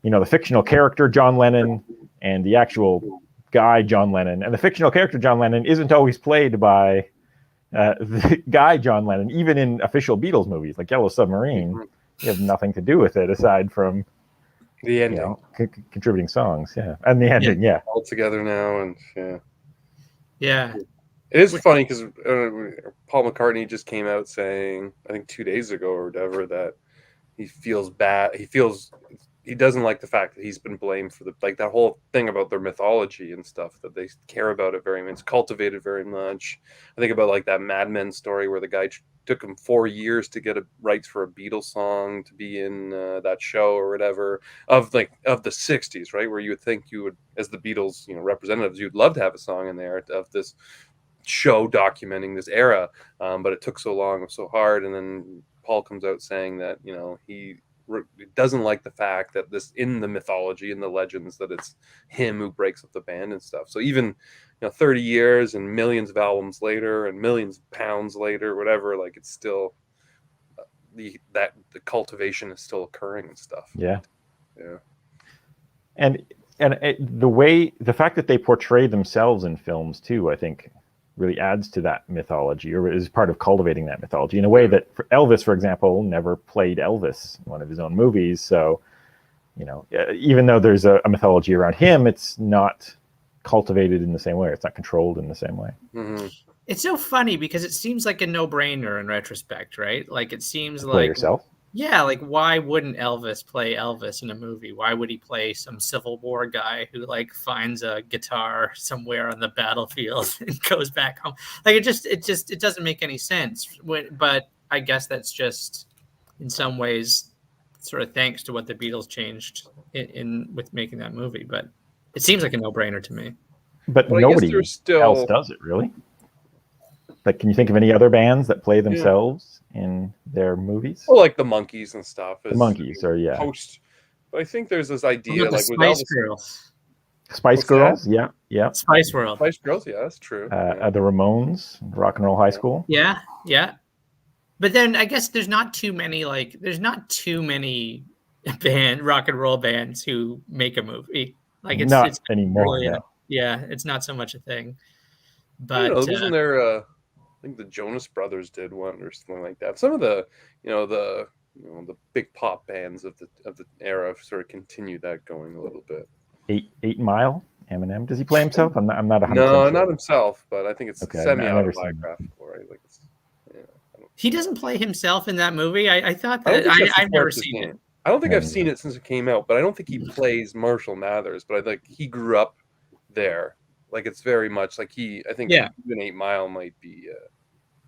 you know, the fictional character John Lennon and the actual guy John Lennon. And the fictional character John Lennon isn't always played by the guy John Lennon, even in official Beatles movies like Yellow Submarine. Mm-hmm. You have nothing to do with it aside from The ending. You know, contributing songs, yeah, and the ending, yeah. All together now, and yeah. It is funny because Paul McCartney just came out saying, I think 2 days ago or whatever, that he feels bad. He doesn't like the fact that he's been blamed for that whole thing about their mythology and stuff, that they care about it very much. It's cultivated very much. I think about like that Mad Men story where the guy took him 4 years to get rights for a Beatles song to be in that show or whatever of the 60s, right? Where you would think you would, as the Beatles, you know, representatives, you'd love to have a song in there of this show documenting this era, but it took so long and so hard. And then Paul comes out saying that, you know, he doesn't like the fact that this, in the mythology, in the legends, that it's him who breaks up the band and stuff. So even, you know, 30 years and millions of albums later and millions of pounds later, whatever, like it's still the cultivation is still occurring and stuff. Yeah. And the fact that they portray themselves in films too, I think really adds to that mythology, or is part of cultivating that mythology in a way that Elvis, for example, never played Elvis in one of his own movies. So, you know, even though there's a mythology around him, it's not cultivated in the same way. It's not controlled in the same way. Mm-hmm. It's so funny because it seems like a no-brainer in retrospect, right? Like it seems Play like yourself. Yeah, like why wouldn't Elvis play Elvis in a movie? Why would he play some Civil War guy who like finds a guitar somewhere on the battlefield and goes back home? Like it doesn't make any sense. But I guess that's just in some ways sort of thanks to what the Beatles changed in with making that movie. But it seems like a no-brainer to me. But nobody else does it, really. Like, can you think of any other bands that play themselves in their movies? Well, like the Monkees and stuff. The Monkees are post. But I think there's this idea like with Spice Girls. Spice Girls, yeah. Spice World. Spice Girls, yeah, that's true. The Ramones, Rock and Roll High School. Yeah. But then I guess there's not too many rock and roll bands who make a movie. Like it's not anymore. Really it's not so much a thing. But wasn't there I think the Jonas Brothers did one or something like that. Some of the the big pop bands of the era sort of continued that going a little bit. 8 Mile, Eminem. Does he play himself? I'm not 100% No, sure. not himself, but I think it's semi-autobiographical, right? Like he doesn't play himself in that movie. I thought that I've never seen it. I don't think I've seen it since it came out, but I don't think he plays Marshall Mathers. But I think he grew up there. Like it's very much like I think even 8 Mile might be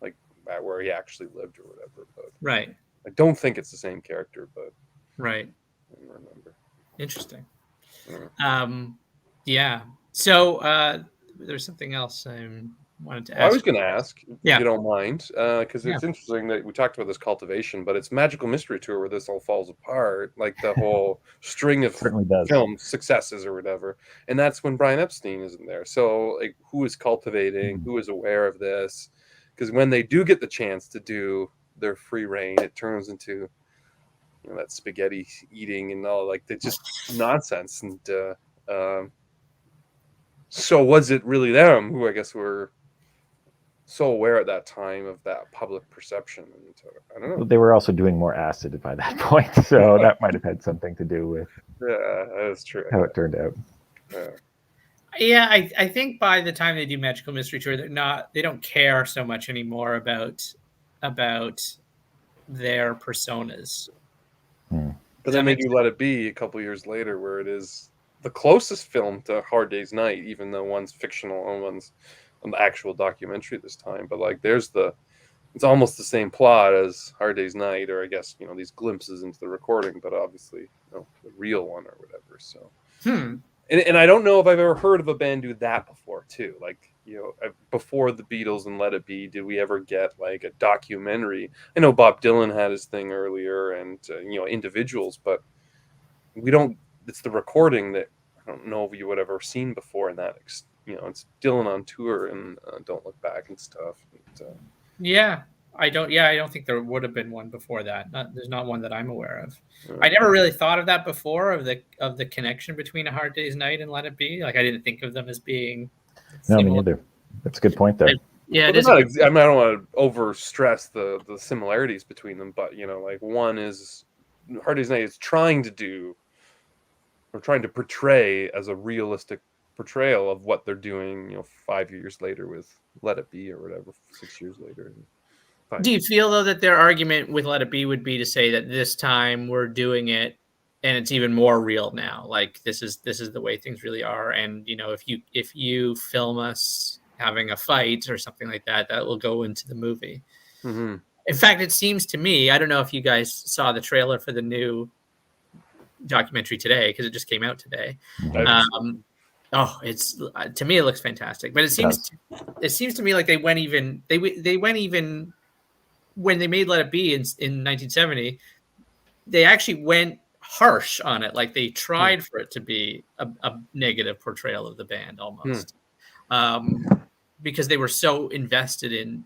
like where he actually lived or whatever. But right. I don't think it's the same character, but right. I don't remember. Interesting. Yeah. So there's something else I wanted to ask. I was going to ask, if you don't mind, because it's interesting that we talked about this cultivation, but it's Magical Mystery Tour where this all falls apart, like the whole string of film successes or whatever. And that's when Brian Epstein isn't there. So, like, who is cultivating? Who is aware of this? Because when they do get the chance to do their free reign, it turns into that spaghetti eating and all, like, just nonsense. And So was it really them who I guess were so aware at that time of that public perception? And I don't know. They were also doing more acid by that point, so that might have had something to do with That's true. how it turned out. Yeah, I think by the time they do Magical Mystery Tour, they don't care so much anymore about their personas. But then they do Let It Be a couple years later, where it is the closest film to Hard Day's Night, even though one's fictional and one's an actual documentary this time. But like, it's almost the same plot as Hard Day's Night, or I guess these glimpses into the recording, but obviously the real one or whatever. So. And I don't know if I've ever heard of a band do that before too. Like, before the Beatles and Let It Be, did we ever get like a documentary? I know Bob Dylan had his thing earlier, and individuals, but we don't. It's the recording that I don't know if you would have ever seen before. In that, it's Dylan on tour and Don't Look Back and stuff. I don't think there would have been one before that. There's not one that I'm aware of. I never really thought of that before, of the connection between A Hard Day's Night and Let It Be. Like, I didn't think of them as being. No, me neither. That's a good point there. Yeah, I don't want to over stress the similarities between them, but like, one is Hard Day's Night is trying to portray as a realistic portrayal of what they're doing 5 years later with Let It Be, or whatever, 6 years later. Do you feel, though, that their argument with Let It Be would be to say that this time we're doing it and it's even more real now? Like, this is the way things really are. And, if you film us having a fight or something like that, that will go into the movie. Mm-hmm. In fact, it seems to me, I don't know if you guys saw the trailer for the new documentary today, because it just came out today. It's to me, it looks fantastic. But it seems to me like they went even when they made Let It Be in 1970, they actually went harsh on it. Like, they tried for it to be a negative portrayal of the band almost, because they were so invested in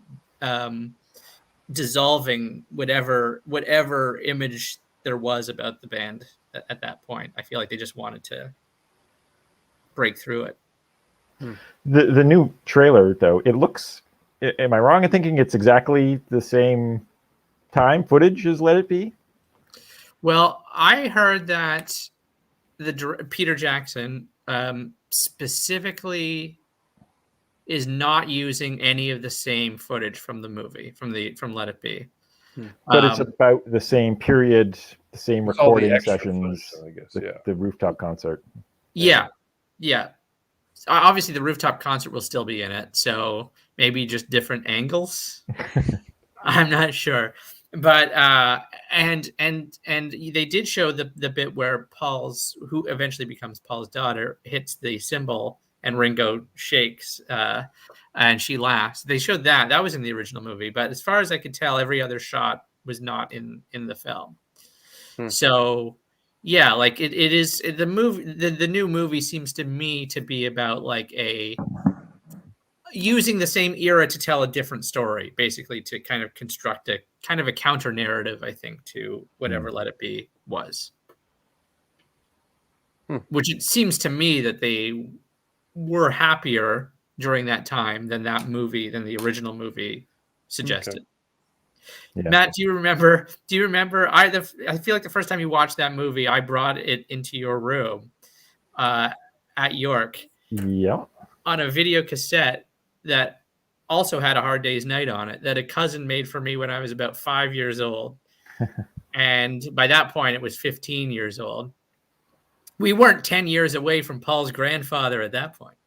dissolving whatever image there was about the band at that point. I feel like they just wanted to break through it. The new trailer, though, it looks. Am I wrong in thinking it's exactly the same time footage as Let It Be? Well, I heard that Peter Jackson specifically is not using any of the same footage from the movie, from Let It Be. But it's about the same period, the same recording sessions, footage, I guess, the rooftop concert. Yeah. Obviously, the rooftop concert will still be in it, so maybe just different angles. I'm not sure, but and they did show the bit where who eventually becomes Paul's daughter, hits the cymbal and Ringo shakes and she laughs. They showed that was in the original movie, but as far as I could tell, every other shot was not in the film. So. Yeah, like it is the movie. The new movie seems to me to be about like using the same era to tell a different story, basically, to kind of construct a kind of a counter narrative, I think, to whatever Let It Be was. Which it seems to me that they were happier during that time than the original movie suggested. Okay. Yeah. Matt, do you remember? I feel like the first time you watched that movie, I brought it into your room at York. Yeah. On a video cassette that also had A Hard Day's Night on it, that a cousin made for me when I was about 5 years old, and by that point it was 15 years old. We weren't 10 years away from Paul's grandfather at that point.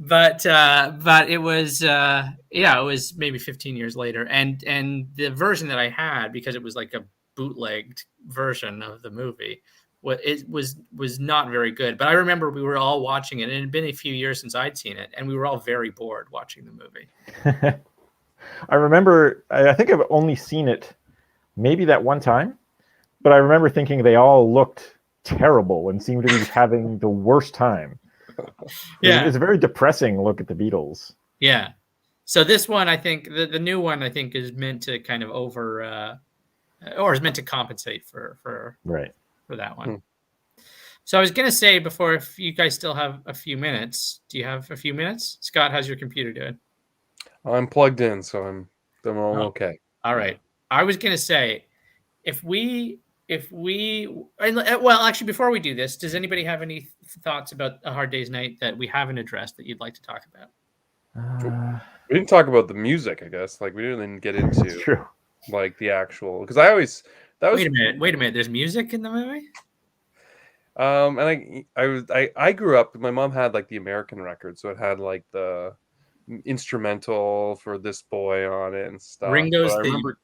But it was it was maybe 15 years later, and the version that I had, because it was like a bootlegged version of the movie, it was not very good. But I remember we were all watching it, and it had been a few years since I'd seen it, and we were all very bored watching the movie. I remember, I think I've only seen it maybe that one time, but I remember thinking they all looked terrible and seemed to be having the worst time. Yeah, it's a very depressing look at the Beatles. Yeah, so this one, I think the new one, I think, is meant to kind of or is meant to compensate for that one. So I was going to say before, if you guys still have a few minutes, do you have a few minutes? Scott, how's your computer doing? I'm plugged in, so I'm okay. All right. I was going to say, if we, well, actually, before we do this, does anybody have any thoughts about A Hard Day's Night that we haven't addressed that you'd like to talk about? We didn't talk about the music, I guess. Like we didn't get into True. like the actual, because I always that was Wait a minute. There's music in the movie? and I grew up. My mom had like the American record, so it had like the instrumental for This Boy on it and stuff. Ringo's But I theme. remember,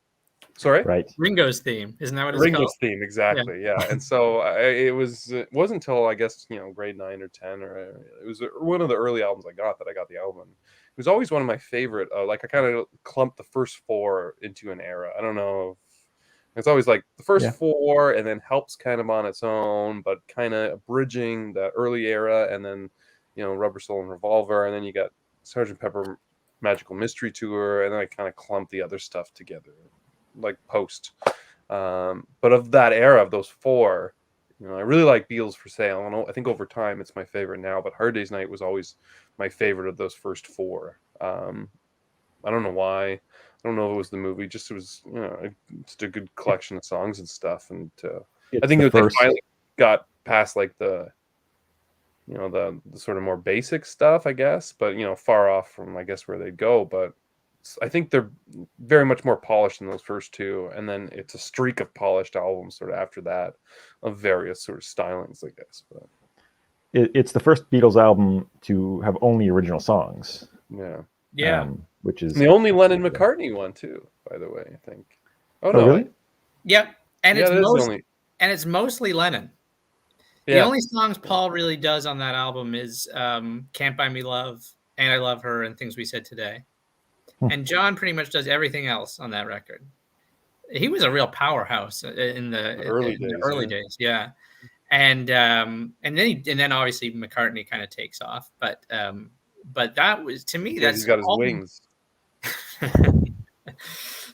sorry, Right. Ringo's theme, isn't that what it's Ringo's called? theme, exactly. Yeah, and so it wasn't until I guess grade 9 or 10, or it was one of the early albums I got the album. It was always one of my favorite. Like I kind of clumped the first four into an era. I don't know. It's always like the first four, and then Help's kind of on its own, but kind of bridging the early era, and then Rubber Soul and Revolver, and then you got Sgt. Pepper Magical Mystery Tour, and then I kind of clumped the other stuff together, like post. But of that era, of those four, I really like Beatles for Sale. I think over time it's my favorite now, but Hard Day's Night was always my favorite of those first four. I don't know why. I don't know if it was the movie. Just it was, just a good collection of songs and stuff. And I think they finally got past like the sort of more basic stuff, I guess. But far off from I guess where they'd go. But I think they're very much more polished than those first two, and then it's a streak of polished albums sort of after that, of various sort of stylings, I guess. But it's the first Beatles album to have only original songs. Yeah. Which is the only Lennon McCartney one too, by the way, I think. Oh no, really? Yeah, and it's mostly Lennon. Yeah. The only songs Paul really does on that album is "Can't Buy Me Love" and "I Love Her" and "Things We Said Today." And John pretty much does everything else on that record. He was a real powerhouse in the early days. Yeah. And then obviously McCartney kind of takes off, but that was, to me, that's he's got his wings.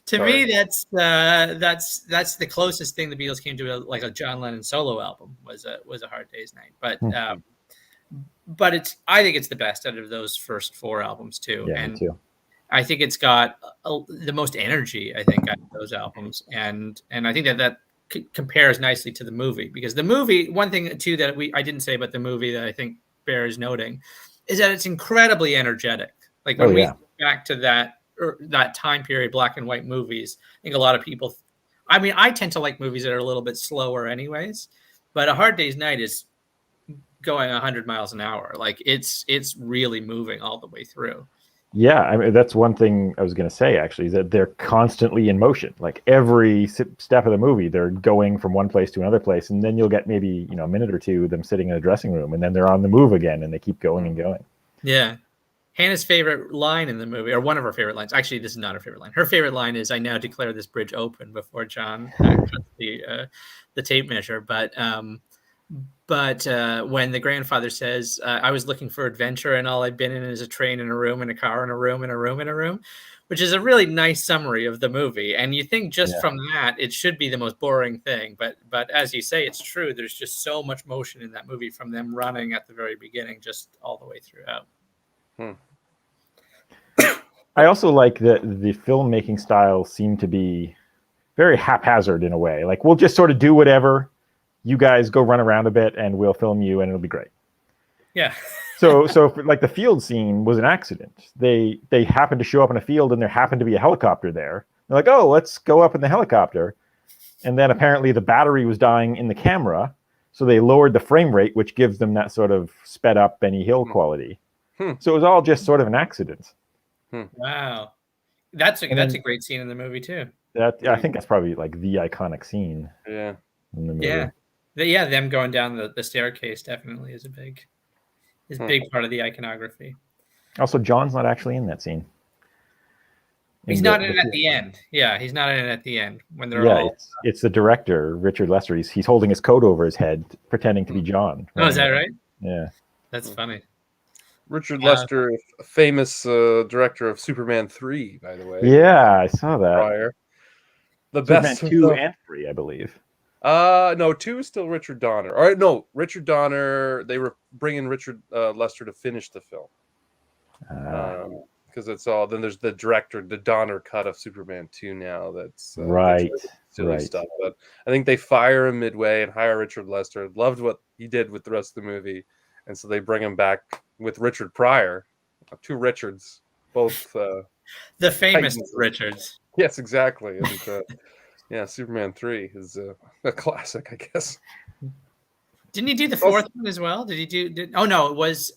To me, that's the closest thing the Beatles came to like a John Lennon solo album was a Hard Day's Night. But I think it's the best out of those first four albums too. Yeah, and me too. I think it's got the most energy, I think, out of those albums, and I think that compares nicely to the movie, because the movie, one thing too that I didn't say about the movie that I think bears noting is that it's incredibly energetic. Like when we think back to that time period, black and white movies, I think a lot of people, I mean, I tend to like movies that are a little bit slower anyways, but A Hard Day's Night is going 100 miles an hour. Like it's really moving all the way through. Yeah, I mean, that's one thing I was going to say, actually, is that they're constantly in motion. Like every step of the movie, they're going from one place to another place, and then you'll get maybe a minute or two them sitting in a dressing room, and then they're on the move again, and they keep going and going. Yeah. Hannah's favorite line in the movie, or one of her favorite lines, actually, this is not her favorite line. Her favorite line is, "I now declare this bridge open," before John cuts the tape measure. But when the grandfather says, "I was looking for adventure, and all I've been in is a train and a room and a car and a room and a room and a room," which is a really nice summary of the movie. And you think just from that, it should be the most boring thing. But as you say, it's true. There's just so much motion in that movie, from them running at the very beginning, just all the way throughout. I also like that the filmmaking style seemed to be very haphazard in a way. Like, we'll just sort of do whatever. You guys go run around a bit, and we'll film you, and it'll be great. Yeah. so like the field scene was an accident. They happened to show up in a field, and there happened to be a helicopter there. They're like, "Oh, let's go up in the helicopter." And then apparently the battery was dying in the camera, so they lowered the frame rate, which gives them that sort of sped up Benny Hill quality. So it was all just sort of an accident. Wow. That's a great scene in the movie too. I think that's probably like the iconic scene. Yeah. In the movie. Yeah, them going down the staircase definitely is a big part of the iconography. Also, John's not actually in that scene. He's not in it at the end. Yeah, he's not in it at the end when they're all. It's the director, Richard Lester. He's holding his coat over his head, pretending to be John. Oh, is that right? Yeah. That's funny. Richard Lester, a famous director of Superman 3, by the way. Yeah, I saw that. Prior. The Superman best 2 and 3, I believe. No, 2 is still Richard Donner. Or no, Richard Donner. They were bringing Richard Lester to finish the film. Because it's all. Then there's the director, the Donner cut of Superman 2 now. That's right, silly stuff. But I think they fire him midway and hire Richard Lester. Loved what he did with the rest of the movie, and so they bring him back with Richard Pryor, 2 Richards, both the famous Titans. Richards. Yes, exactly. And yeah, Superman 3 is a classic, I guess. Didn't he do the 4th one as well? Did he do? Oh no, it was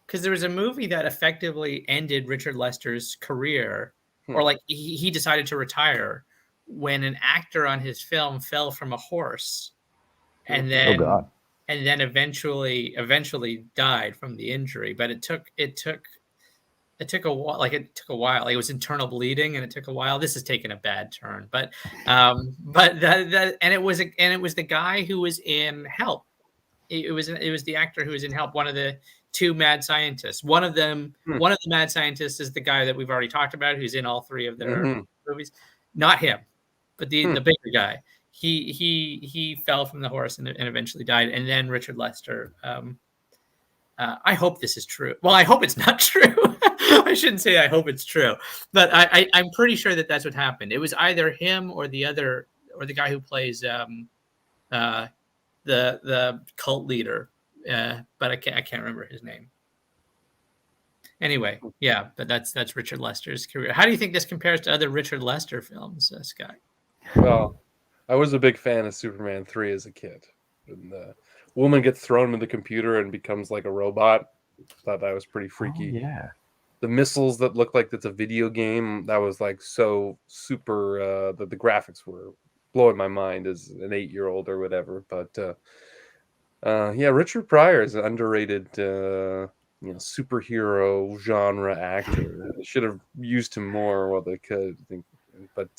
because there was a movie that effectively ended Richard Lester's career, or like he decided to retire when an actor on his film fell from a horse, and then eventually died from the injury. But it took a while. Like it took a while. Like it was internal bleeding, and it took a while. This has taken a bad turn, but it was the guy who was in Help. It was the actor who was in Help. One of the 2 mad scientists. One of the mad scientists is the guy that we've already talked about, who's in all 3 of their movies. Not him, but the bigger guy. He fell from the horse and eventually died. And then Richard Lester. I hope this is true. Well, I hope it's not true. I shouldn't say I hope it's true, but I'm pretty sure that that's what happened. It was either him or the guy who plays the cult leader, but I can't remember his name. Anyway, yeah, but that's Richard Lester's career. How do you think this compares to other Richard Lester films, Scott? Well, I was a big fan of Superman 3 as a kid. And the woman gets thrown in the computer and becomes like a robot. Thought that was pretty freaky. Oh, yeah. The missiles that look like it's a video game, that was like so super, the graphics were blowing my mind as an 8-year-old or whatever. But yeah, Richard Pryor is an underrated superhero genre actor. They should have used him more while they could, I think. But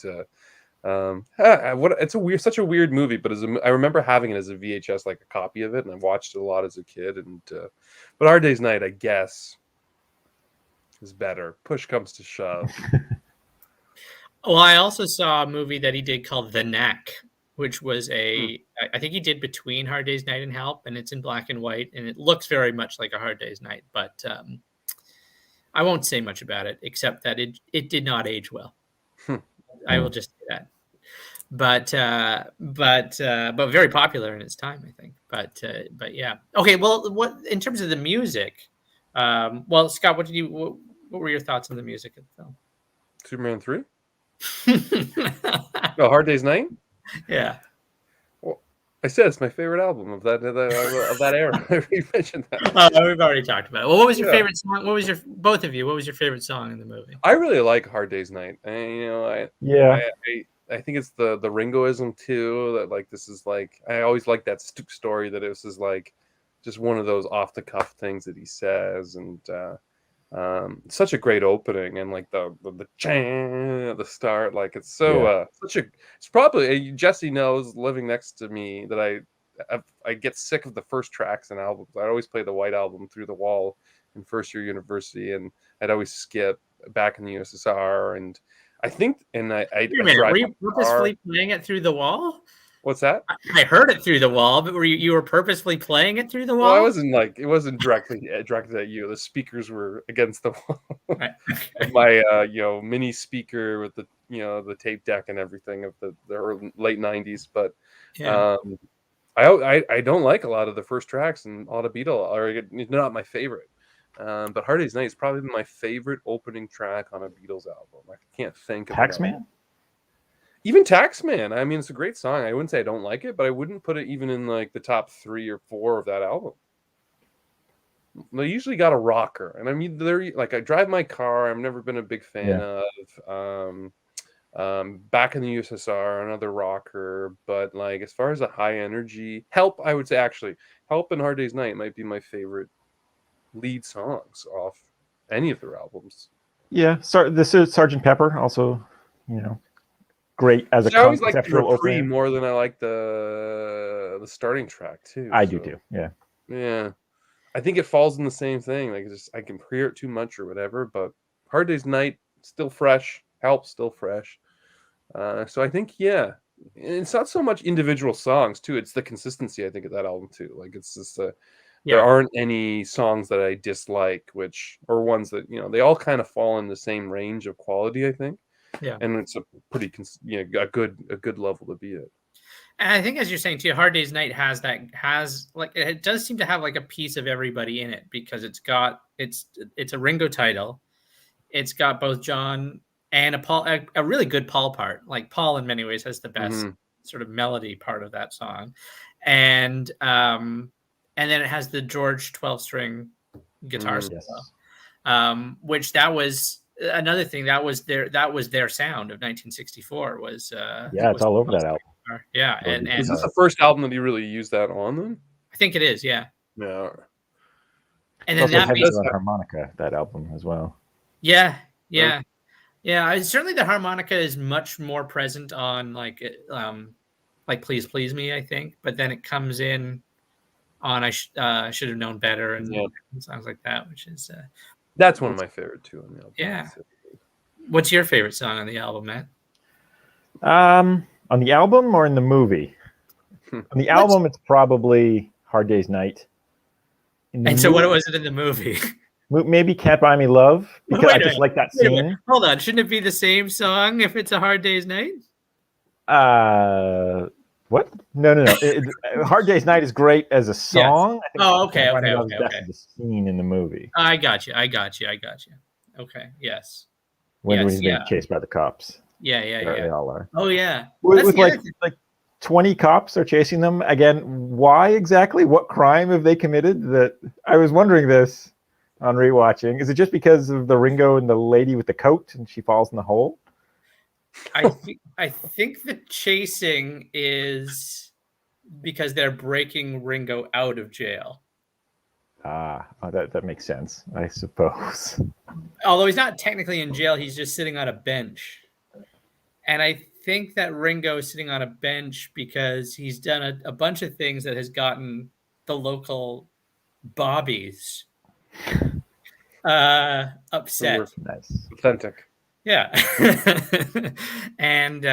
it's such a weird movie. But I remember having it as a VHS, like a copy of it, and I watched it a lot as a kid. And but Hard Day's Night, I guess, is better. Push comes to shove. Well, I also saw a movie that he did called The Knack, which was I think he did between Hard Day's Night and Help, and it's in black and white, and it looks very much like a Hard Day's Night, but I won't say much about it, except that it did not age well. I will just say that. But very popular in its time, I think. But yeah. Okay, well, what in terms of the music, well, Scott, what were your thoughts on the music of the film? Superman 3? No, Hard Day's Night? Yeah. Well, I said it's my favorite album of that era. You mentioned that. We've already talked about it. Well, what was your favorite song? What was your favorite song in the movie? I really like Hard Day's Night. I think it's the Ringoism too. That like this is like I always like that story that this is like just one of those off the cuff things that he says, and such a great opening, and like the chant at the start, like it's so it's probably Jesse knows living next to me that I get sick of the first tracks and albums. I'd always play the White Album Through the Wall in first year university, and I'd always skip Back in the USSR, and I think were you purposefully playing it through the wall? What's that? I heard it through the wall, but you were purposefully playing it through the wall? Well, it wasn't directly directed at you. The speakers were against the wall. Right. My mini speaker with the tape deck and everything of the late 90s, but I don't like a lot of the first tracks and all the Beatles, or not my favorite. But Hard Day's Night is probably my favorite opening track on a Beatles album. I can't think of Taxman? Even Taxman. I mean, it's a great song. I wouldn't say I don't like it, but I wouldn't put it even in like the top 3 or 4 of that album. They usually got a rocker. And I mean, they're like, I drive my car. I've never been a big fan of Back in the USSR, another rocker. But like, as far as a high energy, Help, I would say actually, Help and Hard Day's Night might be my favorite lead songs off any of their albums. Yeah, this is Sgt. Pepper, also, great as a conceptual opener. I always like the Reprieve more than I like the starting track too. I do too. Yeah. I think it falls in the same thing. Like I can hear it too much or whatever. But Hard Day's Night still fresh. Help still fresh. So I think it's not so much individual songs too. It's the consistency, I think, of that album too. Like it's just there Yeah. aren't any songs that I dislike, or ones that they all kind of fall in the same range of quality, I think. Yeah. And it's a pretty a good level to be at. And I think, as you're saying too, Hard Day's Night has like, it does seem to have like a piece of everybody in it, because it's a Ringo title. It's got both John and a really good Paul part. Like Paul in many ways has the best sort of melody part of that song. And then it has the George 12-string guitar solo. Which that was another thing, that was their sound of 1964 was it's all over that album. Yeah, and is this the first album that he really used that on then? I think it is, yeah. Yeah. And then that has on harmonica, that album as well. Yeah. Certainly the harmonica is much more present on like Please Please Me, I think, but then it comes in on I Should Have Known Better and songs like that, which is that's one of my favorite too on the album. Yeah. What's your favorite song on the album, Matt? On the album or in the movie? On the album, it's probably Hard Day's Night. So what was it in the movie? Maybe Can't Buy Me Love, because I just like that scene. Hold on, shouldn't it be the same song if it's a Hard Day's Night? What? No. Hard Day's Night is great as a song. Yes. Okay. That's the scene in the movie. I got you. Okay, yes. When he's being chased by the cops. Yeah. They all are. Oh, yeah. With like 20 cops are chasing them. Again, why exactly? What crime have they committed? That I was wondering this on rewatching. Is it just because of the Ringo and the lady with the coat and she falls in the hole? I think the chasing is because they're breaking Ringo out of jail. That makes sense, I suppose. Although he's not technically in jail, he's just sitting on a bench. And I think that Ringo is sitting on a bench because he's done a bunch of things that has gotten the local bobbies upset. Nice. Authentic. Yeah. And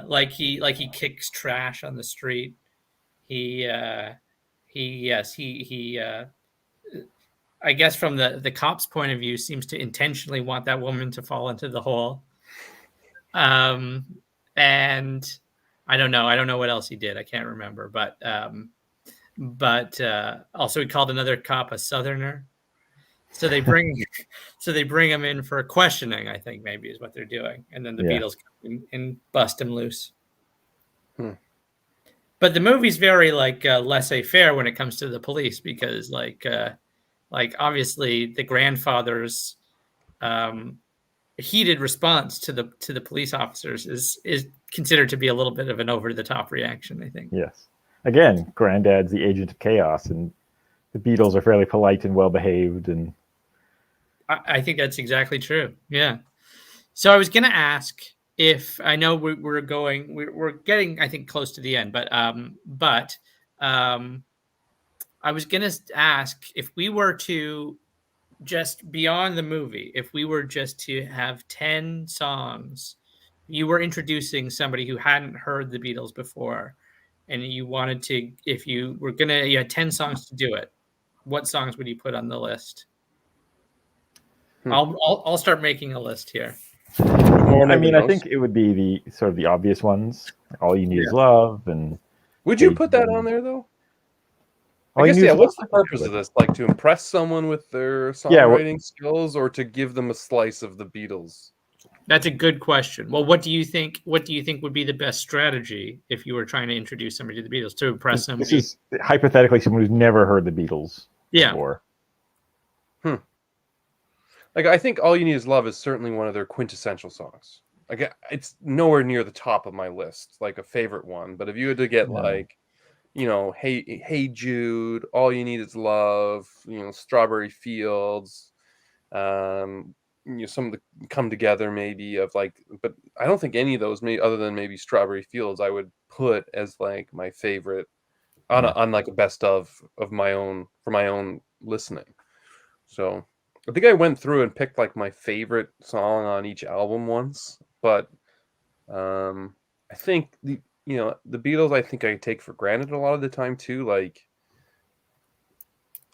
like he kicks trash on the street. He I guess from the cop's point of view, seems to intentionally want that woman to fall into the hole. And I don't know what else he did. I can't remember, but also he called another cop a Southerner. So they bring him in for questioning, I think maybe is what they're doing. And then the Beatles come in and bust him loose. But the movie's very laissez-faire when it comes to the police, because like obviously the grandfather's heated response to the police officers is considered to be a little bit of an over-the-top reaction, I think. Yes. Again, Granddad's the agent of chaos, and the Beatles are fairly polite and well-behaved. And I think that's exactly true. Yeah. So I was going to ask, if I know we're getting, I think, close to the end, but I was going to ask, if we were to just beyond the movie, if we were just to have 10 songs, you were introducing somebody who hadn't heard the Beatles before, and you wanted to, if you were you had 10 songs to do it, what songs would you put on the list? I'll start making a list here. I mean, I think it would be the sort of the obvious ones. All You Need Is Love. And would you put that on there though? I guess, what's the purpose of this? Like to impress someone with their songwriting skills, or to give them a slice of the Beatles? That's a good question. Well, what do you think would be the best strategy if you were trying to introduce somebody to the Beatles, to impress them? This is hypothetically someone who's never heard the Beatles before. Like, I think All You Need Is Love is certainly one of their quintessential songs. Like, it's nowhere near the top of my list, like a favorite one. But if you had to get Hey Jude, All You Need Is Love, Strawberry Fields, some of the Come Together maybe but I don't think any of those, other than maybe Strawberry Fields, I would put as like my favorite on like a best of my own, for my own listening. So I think I went through and picked like my favorite song on each album once, but I think you know, the Beatles, I think I take for granted a lot of the time too. Like,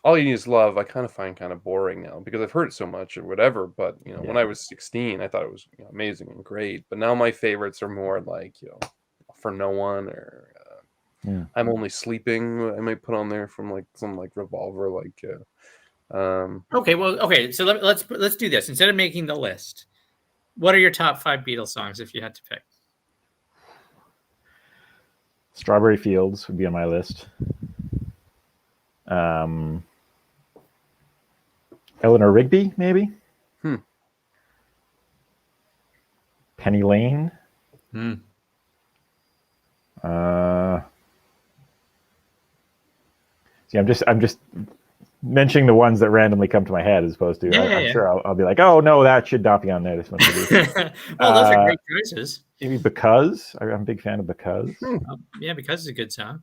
All You Need Is Love, I kind of find kind of boring now because I've heard it so much or whatever. But you know, when Yeah. I was 16, I thought it was, you know, amazing and great. But now my favorites are more like, you know, For No One or Yeah. I'm Only Sleeping. I might put on there from like some like Revolver, like. Okay, well, okay. So let's do this instead of making the list. What are your top 5 Beatles songs if you had to pick? Strawberry Fields would be on my list. Eleanor Rigby, maybe. Penny Lane. See, I'm just mentioning the ones that randomly come to my head as opposed to. I'm sure I'll be like, oh no, that should not be on there. This one should be. Well, those are great choices. Maybe Because. I'm a big fan of Because. Yeah, Because it's a good song.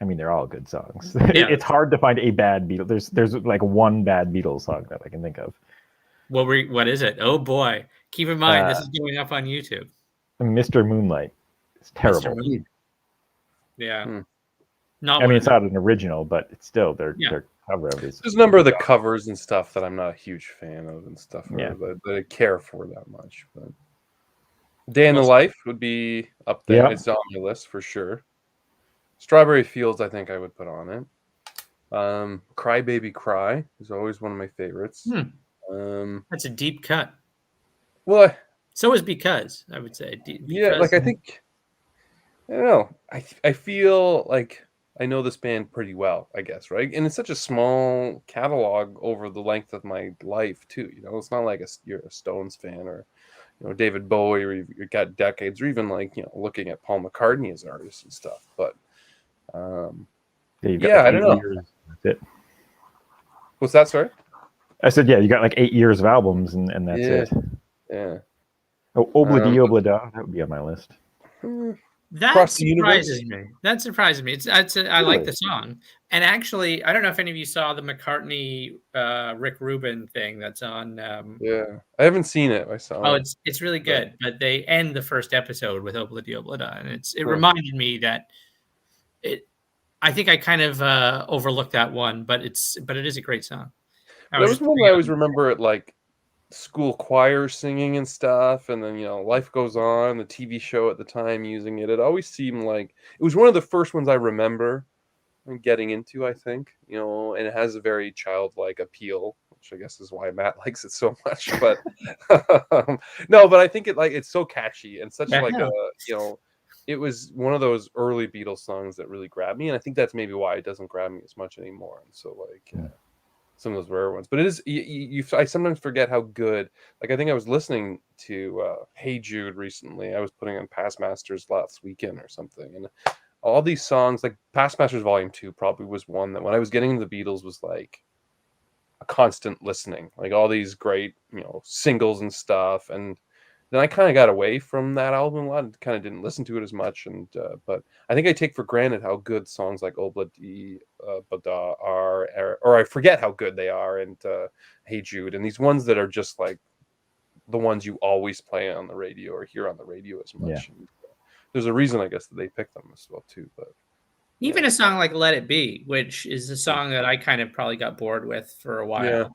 I mean, they're all good songs. Yeah. It's hard to find a bad Beatles. There's like one bad Beatles song that I can think of. What is it? Oh boy! Keep in mind this is going up on YouTube. Mr. Moonlight. It's terrible. Yeah. I mean, it's not an original, but it's still their cover of it. There's a number of the covers and stuff that I'm not a huge fan of and stuff that I care for that much. But Day in the Life would be up there. It's on my list for sure. Strawberry Fields, I think I would put on it. Cry Baby Cry is always one of my favorites. That's a deep cut. Well, so is Because, I would say. Like I think, I don't know. I feel like I know this band pretty well, I guess, right? And it's such a small catalog over the length of my life too. You know, it's not like you're a Stones fan or, you know, David Bowie, or you've got decades, or even like, you know, looking at Paul McCartney as artists and stuff. But I don't know. That's it. What's that, sorry? I said, you got like 8 years of albums, and that's it. Yeah. Oh, Obladi Oblada, that would be on my list. That surprises me. That surprises me. I like the song. And actually, I don't know if any of you saw the McCartney Rick Rubin thing that's on. I haven't seen it. I saw it. It's really good. But they end the first episode with Obladi Oblada, and it reminded me that I think I kind of overlooked that one, but it is a great song. That was one I always remember at like school choir singing and stuff, and then, you know, Life Goes On, the TV show at the time, using it. It always seemed like it was one of the first ones I remember getting into, I think, you know, and it has a very childlike appeal, which I guess is why Matt likes it so much. But no, but I think it's so catchy and such like a, you know, it was one of those early Beatles songs that really grabbed me, and I think that's maybe why it doesn't grab me as much anymore. And so like some of those rare ones, but it is I sometimes forget how good. Like I think I was listening to Hey Jude recently. I was putting on Past Masters last weekend or something, and all these songs, like Past Masters Volume 2 probably was one that when I was getting into the Beatles was like a constant listening, like all these great, you know, singles and stuff. And then I kind of got away from that album a lot and kind of didn't listen to it as much. And but I think I take for granted how good songs like Obladi Bada are, or I forget how good they are, and Hey Jude, and these ones that are just like the ones you always play on the radio or hear on the radio as much. And, there's a reason, I guess, that they picked them as well too. But even a song like Let It Be, which is a song that I kind of probably got bored with for a while.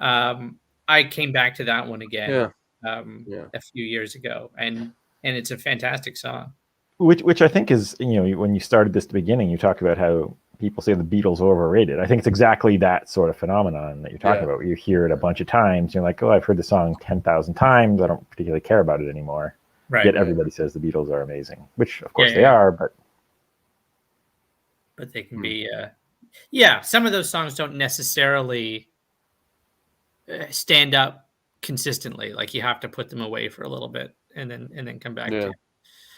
I came back to that one again. A few years ago, and it's a fantastic song. Which I think is, you know, when you started this at the beginning, you talked about how people say the Beatles are overrated. I think it's exactly that sort of phenomenon that you're talking about. Where you hear it a bunch of times, you're like, oh, I've heard the song 10,000 times. I don't particularly care about it anymore. Right. Yet everybody says the Beatles are amazing, which of course they are, but they can be. Some of those songs don't necessarily stand up consistently. Like you have to put them away for a little bit and then come back to it.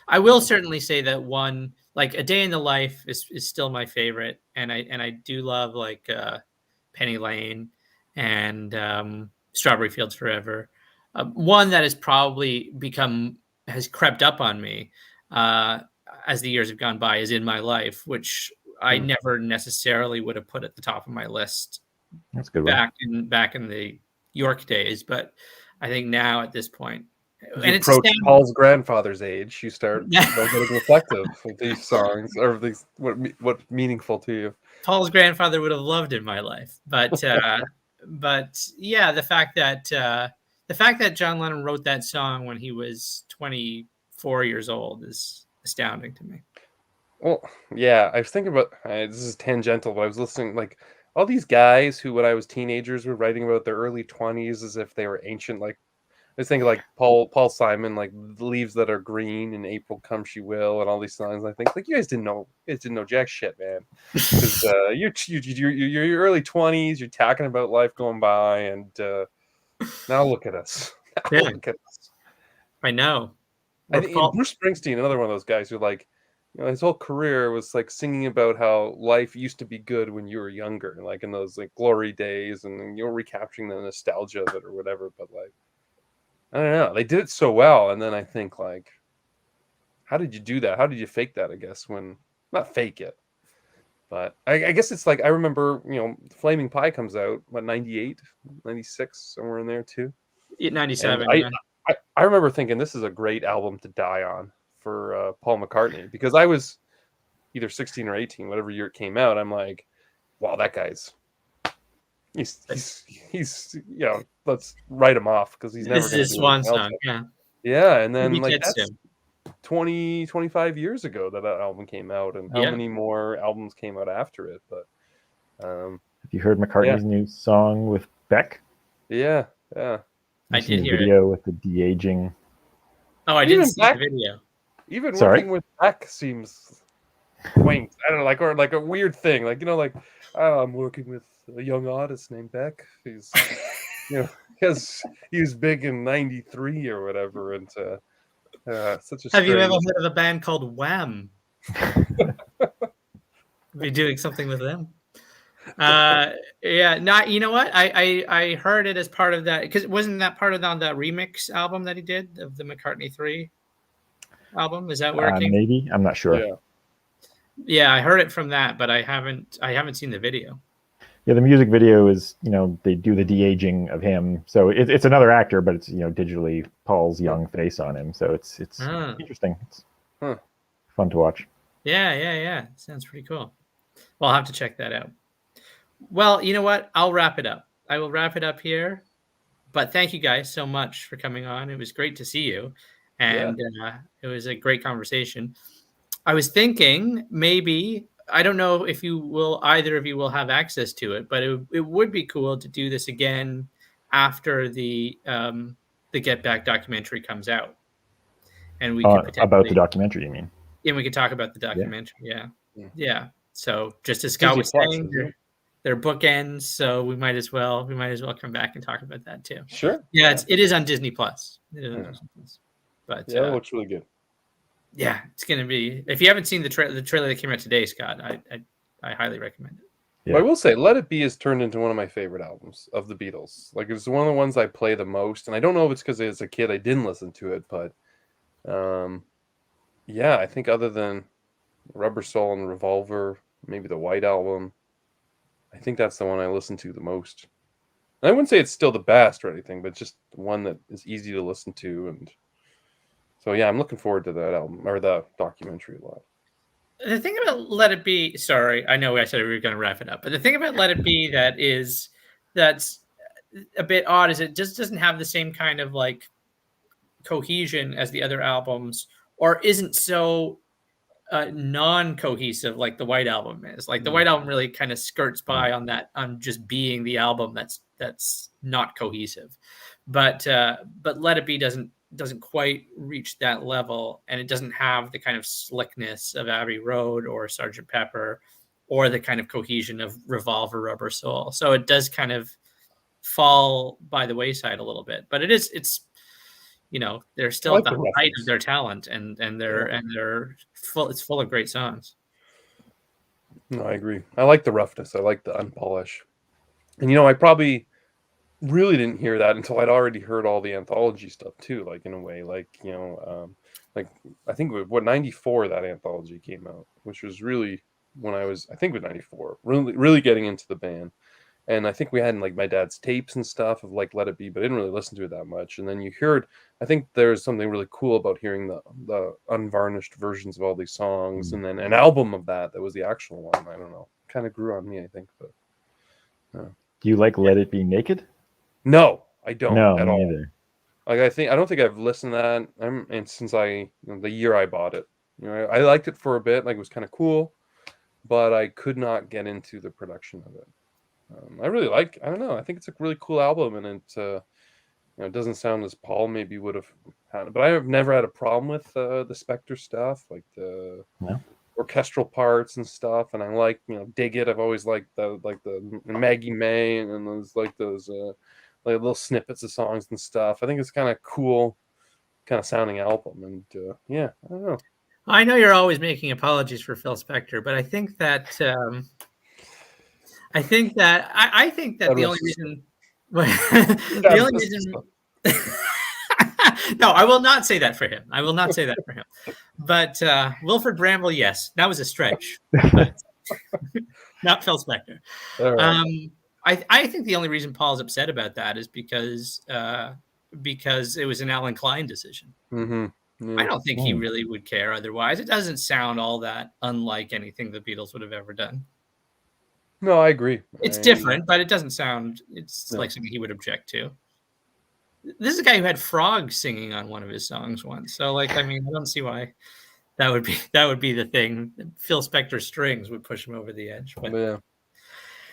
I will certainly say that one, like A Day in the Life is still my favorite, and I do love like Penny Lane and Strawberry Fields Forever. One that has probably has crept up on me as the years have gone by is In My Life, which I never necessarily would have put at the top of my list. That's good. Back in the York days, but I think now at this point As And you it's approach astounding. Paul's grandfather's age, you start getting reflective of these songs or these what meaningful to you. Paul's grandfather would have loved in my life, but yeah, the fact that John Lennon wrote that song when he was 24 years old is astounding to me. Well, yeah, I was thinking about this is tangential, but I was listening like all these guys who, when I was teenagers, were writing about their early 20s as if they were ancient. Like I was thinking, like Paul Simon, like the leaves that are green in April come she will, and all these songs. I think like you guys didn't know jack shit, man. Because you're your early 20s, you're talking about life going by, and now look at us. Now Yeah, look at us. I know. I We're think Paul. Bruce Springsteen, another one of those guys who like, his whole career was like singing about how life used to be good when you were younger, like in those like glory days, and you're recapturing the nostalgia of it or whatever. But like, I don't know, they did it so well, and then I think like, how did you do that? How did you fake that? I guess when not fake it, but I guess it's like I remember, Flaming Pie comes out, what, 98, 96, somewhere in there too. And 97. I, Yeah. I remember thinking this is a great album to die on for Paul McCartney, because I was either 16 or 18, whatever year it came out. I'm like, wow, that guy's he's let's write him off because he's This never is going to his do swan anything else. song. Yeah. Yeah, and then He like gets that's him. 25 years ago that album came out, and how Yeah. many more albums came out after it? But Have you heard McCartney's new song with Beck? yeah. I You've seen did the hear it. video with the de-aging. Oh, I didn't see the video. Even Sorry? working with Beck seems quaint. I don't know, like, or like a weird thing. Like, like, oh, I'm working with a young artist named Beck. He's, because he was big in '93 or whatever, and such a Have you ever strange. heard of a band called Wham? Be doing something with them. Yeah, not. You know what? I heard it as part of that, because wasn't that part of that remix album that he did of the McCartney 3 album? Is that where it came? Maybe, I'm not sure. Yeah. Yeah, I heard it from that, but I haven't seen the video. Yeah, the music video is, they do the de-aging of him, so it's another actor, but it's digitally Paul's young face on him, so it's interesting. It's fun to watch. Yeah. Sounds pretty cool. Well, I'll have to check that out. Well, you know what? I'll wrap it up. I will wrap it up here. But thank you guys so much for coming on. It was great to see you, and it was a great conversation. I was thinking maybe, I don't know if either of you will have access to it, but it would be cool to do this again after the Get Back documentary comes out, and we could about the documentary, you mean? And we could talk about the documentary. Yeah. So just as Scott was saying, they're bookends, so we might as well come back and talk about that too. Sure. Yeah, it is on Disney Plus. But yeah, it looks really good. Yeah, it's gonna be. If you haven't seen the trailer that came out today, Scott, I highly recommend it. Yeah. Well, I will say, Let It Be has turned into one of my favorite albums of the Beatles. Like, it's one of the ones I play the most, and I don't know if it's because as a kid I didn't listen to it, but yeah, I think other than Rubber Soul and Revolver, maybe the White Album, I think that's the one I listen to the most. And I wouldn't say it's still the best or anything, but just one that is easy to listen to. And so, yeah, I'm looking forward to that album or the documentary a lot. The thing about Let It Be, sorry, I know I said we were going to wrap it up, but the thing about Let It Be that's a bit odd is it just doesn't have the same kind of like cohesion as the other albums, or isn't so non-cohesive like the White Album is. Like the White Album really kind of skirts by on that, on just being the album that's not cohesive, but Let It Be doesn't quite reach that level, and it doesn't have the kind of slickness of Abbey Road or Sgt. Pepper, or the kind of cohesion of Revolver, Rubber Soul. So it does kind of fall by the wayside a little bit, but it's they're still at the height of their talent, and they're full. It's full of great songs. No, I agree. I like the roughness. I like the unpolished. And I probably really didn't hear that until I'd already heard all the anthology stuff too. Like in a way, like like I think what 94 that anthology came out, which was really when I was, I think with 94, really getting into the band. And I think we had like my dad's tapes and stuff of like Let It Be, but I didn't really listen to it that much. And then you heard, I think there's something really cool about hearing the unvarnished versions of all these songs, and then an album of that was the actual one. I don't know, kind of grew on me, I think. But Do you like Let It Be Naked? no, I don't No, at me all. neither. Like I don't think I've listened to that. And since the year I bought it, I liked it for a bit. Like it was kind of cool, but I could not get into the production of it. I really like. I don't know. I think it's a really cool album, and it doesn't sound as Paul maybe would have had. But I have never had a problem with the Spector stuff, like the orchestral parts and stuff. And I like Dig It. I've always liked the Maggie May and then those like little snippets of songs and stuff. I think it's kind of cool, kind of sounding album. And yeah, I don't know. I know you're always making apologies for Phil Spector, but I think that I think that the only reason the only reason no, I will not say that for him. I will not say that for him. But Wilford Bramble, yes, that was a stretch. But not Phil Spector. Right. I think the only reason Paul's upset about that is because it was an Alan Klein decision. Mm-hmm. Yeah. I don't think he really would care otherwise. It doesn't sound all that unlike anything the Beatles would have ever done. No, I agree. It's different, but it doesn't sound. It's like something he would object to. This is a guy who had frogs singing on one of his songs once. So, like, I mean, I don't see why that would be the thing. Phil Spector's strings would push him over the edge. But yeah.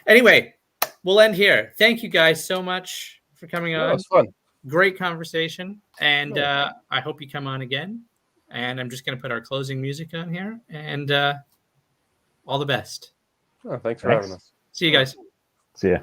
Anyway, we'll end here. Thank you guys so much for coming on. It was fun. Great conversation, and I hope you come on again. And I'm just going to put our closing music on here, and all the best. Oh, thanks for having us. See you guys. See ya.